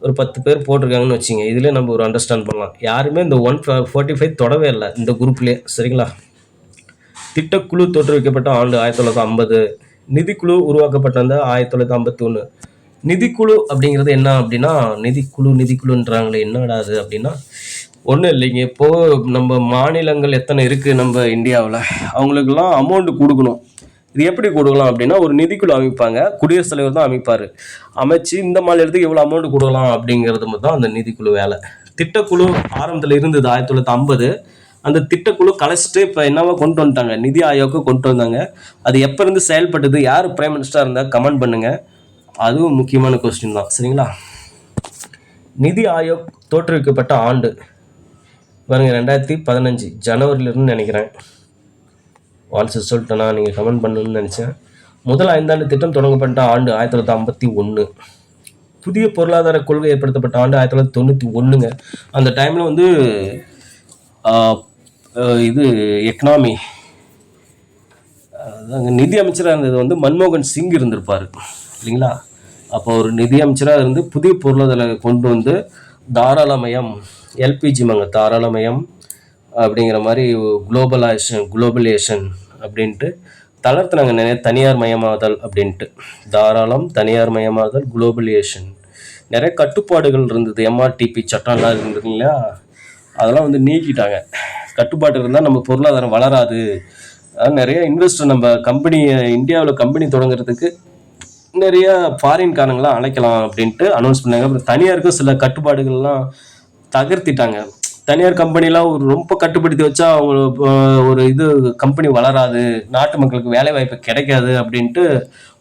S1: ஒரு 10 பேர் போட்டிருக்காங்கன்னு வச்சுங்க. இதிலே நம்ம ஒரு அண்டர்ஸ்டாண்ட் பண்ணலாம். யாருமே இந்த 145 தொடவே இல்லை இந்த குரூப்லேயே. சரிங்களா? திட்டக்குழு தோற்றுவிக்கப்பட்ட ஆண்டு 1950. நிதிக்குழு உருவாக்கப்பட்ட 1951. நிதிக்குழு அப்படிங்கிறது என்ன அப்படின்னா, நிதிக்குழுன்றாங்களே என்னடா அது அப்படின்னா ஒன்றும் இல்லைங்க. இப்போது நம்ம மாநிலங்கள் எத்தனை இருக்குது நம்ம இந்தியாவில், அவங்களுக்கெல்லாம் அமௌண்ட்டு கொடுக்கணும். இது எப்படி கொடுக்கலாம் அப்படின்னா ஒரு நிதிக்குழு அமைப்பாங்க. குடியரசுத் தலைவர் தான் அமைப்பார். அமைச்சு இந்த மாநிலத்துக்கு எவ்வளோ அமௌண்ட் கொடுக்கலாம் அப்படிங்கிறது தான் அந்த நிதிக்குழு வேலை. திட்டக்குழு ஆரம்பத்தில் இருந்தது 1950. அந்த திட்டக்குழு கலைச்சிட்டு இப்போ என்னவோ கொண்டு வந்துட்டாங்க, நிதி ஆயோக்கு கொண்டு வந்தாங்க. அது எப்போ இருந்து செயல்பட்டது, யார் பிரைம் மினிஸ்டராக இருந்தால் கமெண்ட் பண்ணுங்கள். அதுவும் முக்கியமான கொஸ்டின் தான். சரிங்களா? நிதி ஆயோக் தோற்றுவிக்கப்பட்ட ஆண்டு பாருங்கள் 2015 ஜனவரியிலிருந்து நினைக்கிறேன். ஆன்சர் சொல்லிட்டேன்னா நீங்கள் கமெண்ட் பண்ணணும்னு நினச்சேன். முதல் 5 ஆண்டு திட்டம் தொடங்கப்பட்ட ஆண்டு 1951. புதிய பொருளாதார கொள்கை ஏற்படுத்தப்பட்ட ஆண்டு 1991ங்க. அந்த டைமில் வந்து இது எக்கனாமி அதாங்க நிதி அமைச்சராக இருந்தது வந்து மன்மோகன் சிங் இருந்திருப்பார் இல்லைங்களா? அப்போ ஒரு நிதி அமைச்சராக இருந்து புதிய பொருளாதார கொண்டு வந்து தாராளமயம், எல்பிஜி தாராளமயம் அப்படிங்கிற மாதிரி குளோபலேஷன் அப்படின்ட்டு தளர்த்துனாங்க. நிறைய தனியார் மயமாதல் அப்படின்ட்டு, தாராளம், தனியார் மயமாதல், குளோபலேஷன். நிறைய கட்டுப்பாடுகள் இருந்தது. எம்ஆர்டிபி சட்டம்லாம் இருந்தது இல்லையா? அதெல்லாம் வந்து நீக்கிட்டாங்க. கட்டுப்பாடு இருந்தால் நம்ம பொருளாதாரம் வளராது. நிறைய இன்வெஸ்டர் நம்ம கம்பெனியை இந்தியாவில் கம்பெனி தொடங்குறதுக்கு நிறைய ஃபாரின் காரங்களாம் அழைக்கலாம் அப்படின்ட்டு அனௌன்ஸ் பண்ணாங்க. அப்புறம் தனியாருக்கும் சில கட்டுப்பாடுகள்லாம் தகர்த்திட்டாங்க. தனியார் கம்பெனிலாம் ஒரு ரொம்ப கட்டுப்படுத்தி வச்சா அவங்க ஒரு இது கம்பெனி வளராது, நாட்டு மக்களுக்கு வேலை வாய்ப்பு கிடைக்காது அப்படின்ட்டு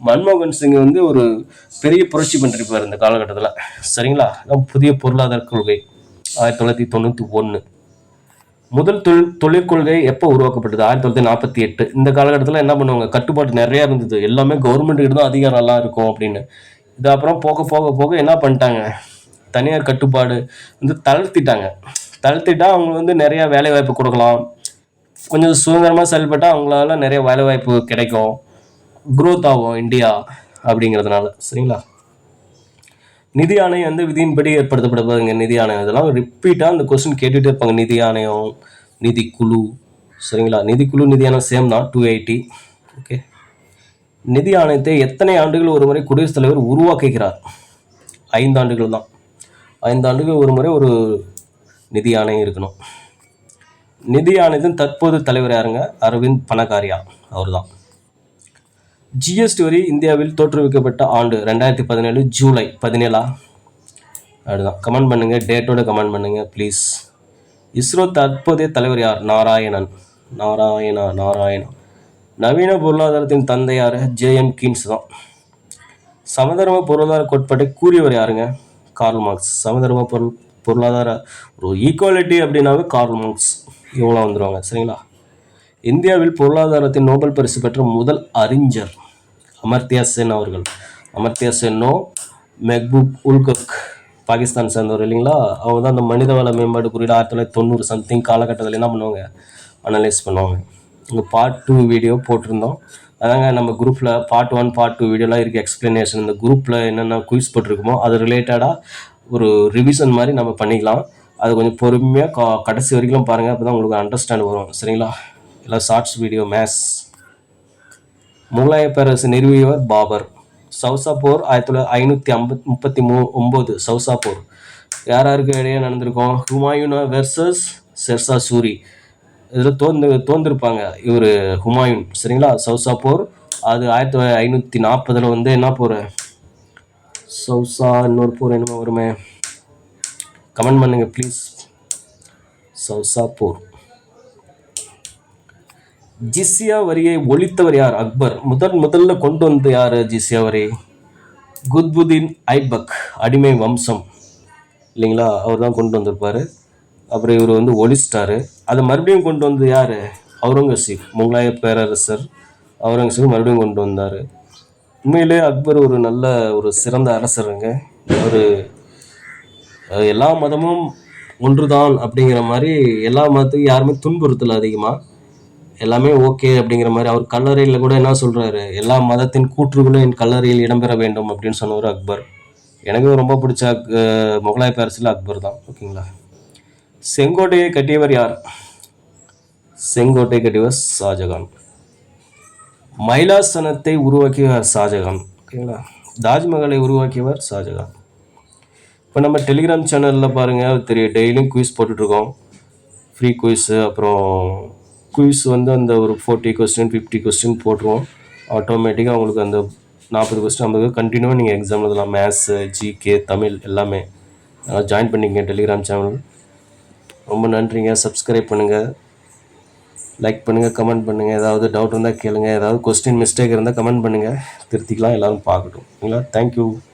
S1: மன்மோகன் சிங் வந்து ஒரு பெரிய புரட்சி பண்ணிருப்பார் இந்த காலகட்டத்தில். சரிங்களா? புதிய பொருளாதார கொள்கை 1991. முதல் தொழிற்கொள்கை எப்போ உருவாக்கப்பட்டது? 1948. இந்த காலகட்டத்தில் என்ன பண்ணுவாங்க, கட்டுப்பாடு நிறையா இருந்தது. எல்லாமே கவர்மெண்ட்டுக்கிட்ட தான் அதிகாரம் எல்லாம் இருக்கும் அப்படின்னு. இது அப்புறம் போக போக போக என்ன பண்ணிட்டாங்க, தனியார் கட்டுப்பாடு வந்து தளர்த்திட்டா அவங்க வந்து நிறையா வேலை வாய்ப்பு கொடுக்கலாம். கொஞ்சம் சுதந்திரமாக செயல்பட்டால் அவங்களால நிறைய வேலை வாய்ப்பு கிடைக்கும், குரோத் ஆகும் இந்தியா அப்படிங்கிறதுனால. சரிங்களா? நிதி ஆணையம் எந்த விதியின்படி ஏற்படுத்தப்படுவாங்க? நிதி ஆணையம் இதெல்லாம் ரிப்பீட்டாக அந்த கொஸ்டின் கேட்டுகிட்டே இருப்பாங்க. நிதி ஆணையம், நிதிக்குழு. சரிங்களா? நிதிக்குழு நிதி ஆணையம் சேம் தான், 280. ஓகே. நிதி ஆணையத்தை எத்தனை ஆண்டுகள் ஒரு முறை குடியரசுத் தலைவர் உருவாக்குகிறார்? 5 ஆண்டுகள் தான். 5 ஆண்டுகள் ஒரு முறை ஒரு நிதி ஆணையம் இருக்கணும். நிதி ஆணையத்தின் தற்போது தலைவர் யாருங்க? அரவிந்த் பனகாரியா, அவர் தான். ஜிஎஸ்டி வரி இந்தியாவில் தோற்றுவிக்கப்பட்ட ஆண்டு 2017 ஜூலை 17. அதுதான். கமெண்ட் பண்ணுங்கள், டேட்டோட கமெண்ட் பண்ணுங்கள் ப்ளீஸ். இஸ்ரோ தற்போதைய தலைவர் யார்? நாராயணா. நவீன பொருளாதாரத்தின் தந்தையார் ஜேஎம் கீன்ஸ் தான். சமதர்ம பொருளாதார கோட்பாட்டை கூறியவர் யாருங்க? Karl Marx. சமதர்ம பொருளாதார ஒரு ஈக்குவாலிட்டி அப்படின்னாவே கார்ல் மார்க்ஸ் இவங்களாம் வந்துடுவாங்க. சரிங்களா? இந்தியாவில் பொருளாதாரத்தின் நோபல் பரிசு பெற்ற முதல் அறிஞர் அமர்த்தியா சென் அவர்கள். அமர்த்தியா சென்னோ மெஹ்பூப் உல் ஹக், பாகிஸ்தான் சேர்ந்தவர் இல்லைங்களா? அவங்க தான் அந்த மனிதவள மேம்பாடு குறியீடு 1990 சம்திங் காலகட்டத்தில் என்ன பண்ணுவாங்க, அனலைஸ் பண்ணுவாங்க. இங்கே பார்ட் 2 வீடியோ போட்டிருந்தோம், அதாங்க நம்ம குரூப்பில் பார்ட் 1 பார்ட் 2 வீடியோலாம் இருக்குது எக்ஸ்ப்ளனேஷன். இந்த குரூப்பில் என்னென்ன குயிஸ் போட்டிருக்குமோ அது ரிலேட்டடாக ஒரு ரிவிஷன் மாதிரி நம்ம பண்ணிக்கலாம். அது கொஞ்சம் பொறுமையாக கடைசி வரைக்கும் பாருங்கள், அப்போ தான் உங்களுக்கு அண்டர்ஸ்டாண்ட் வரும். சரிங்களா? எல்லாம் ஷார்ட்ஸ் வீடியோ. மேத்ஸ். முகலாய பேரரசு நிறுவியவர் பாபர். சௌசா போர் 1539. சௌசா போர் யாருக்கு இடையே நடந்திருக்கும்? ஹுமாயூன் வெர்சஸ் ஷெர்ஷா சூரி. இதில் தோந்திருப்பாங்க இவர் ஹுமாயூன். சரிங்களா? சௌசா போர் அது 1540 வந்து என்ன போர்? சௌசா இன்னொரு போர் என்னமோ வருமே, கமெண்ட் பண்ணுங்க ப்ளீஸ். சௌசா போர். ஜிஸ்யா வரியை ஒழித்தவர் யார்? அக்பர். முதல்ல கொண்டு வந்து யார் ஜிஸ்யா வரி? குத்புதீன் ஐபக், அடிமை வம்சம் இல்லைங்களா, அவர் தான் கொண்டு வந்திருப்பார். அப்புறம் இவர் வந்து ஒழிச்சிட்டாரு. அதை மறுபடியும் கொண்டு வந்து யார்? அவுரங்கசீப். முகலாய பேரரசர் அவுரங்கசீப் மறுபடியும் கொண்டு வந்தார். உண்மையிலே அக்பர் ஒரு நல்ல ஒரு சிறந்த அரசருங்க. அவர் எல்லா மதமும் ஒன்றுதான் அப்படிங்கிற மாதிரி, எல்லா மதத்துக்கும் யாருமே துன்புறுத்தலை அதிகமாக, எல்லாமே ஓகே அப்படிங்கிற மாதிரி. அவர் கல்லறையில் கூட என்ன சொல்கிறாரு? எல்லா மதத்தின் கூற்றுகளும் என் கல்லறையில் இடம்பெற வேண்டும் அப்படின்னு சொன்னவர் அக்பர். எனக்கு ரொம்ப பிடிச்ச முகலாய பேரரசில் அக்பர் தான். ஓகேங்களா? செங்கோட்டையை கட்டியவர் யார்? செங்கோட்டை கட்டியவர் ஷாஜகான். மைலாசனத்தை உருவாக்கியவர் ஷாஜகான். ஓகேங்களா? தாஜ்மஹாலை உருவாக்கியவர் ஷாஜகான். இப்போ நம்ம டெலிகிராம் சேனலில் பாருங்கள், டெய்லியும் குயிஸ் போட்டுட்ருக்கோம், ஃப்ரீ குயிஸு. அப்புறம் குயிஸ் வந்து அந்த ஒரு 40 கொஸ்டின் 50 கொஸ்டின் போட்டுருவோம். ஆட்டோமேட்டிக்காக உங்களுக்கு அந்த 40 கொஸ்டின் 50 கண்டினியூவாக நீங்கள் எக்ஸாம் எழுதலாம். மேத்ஸு, ஜிகே, தமிழ் எல்லாமே. ஜாயின் பண்ணிக்கங்க டெலிகிராம் சேனல். ரொம்ப நன்றிங்க. சப்ஸ்கிரைப் பண்ணுங்கள், லைக் பண்ணுங்கள், கமெண்ட் பண்ணுங்கள். ஏதாவது டவுட் இருந்தால் கேளுங்கள். ஏதாவது கொஸ்டின் மிஸ்டேக் இருந்தால் கமெண்ட் பண்ணுங்கள், திருத்திக்கலாம். எல்லோரும் பார்க்கட்டும். ஓகேங்களா? தேங்க்யூ.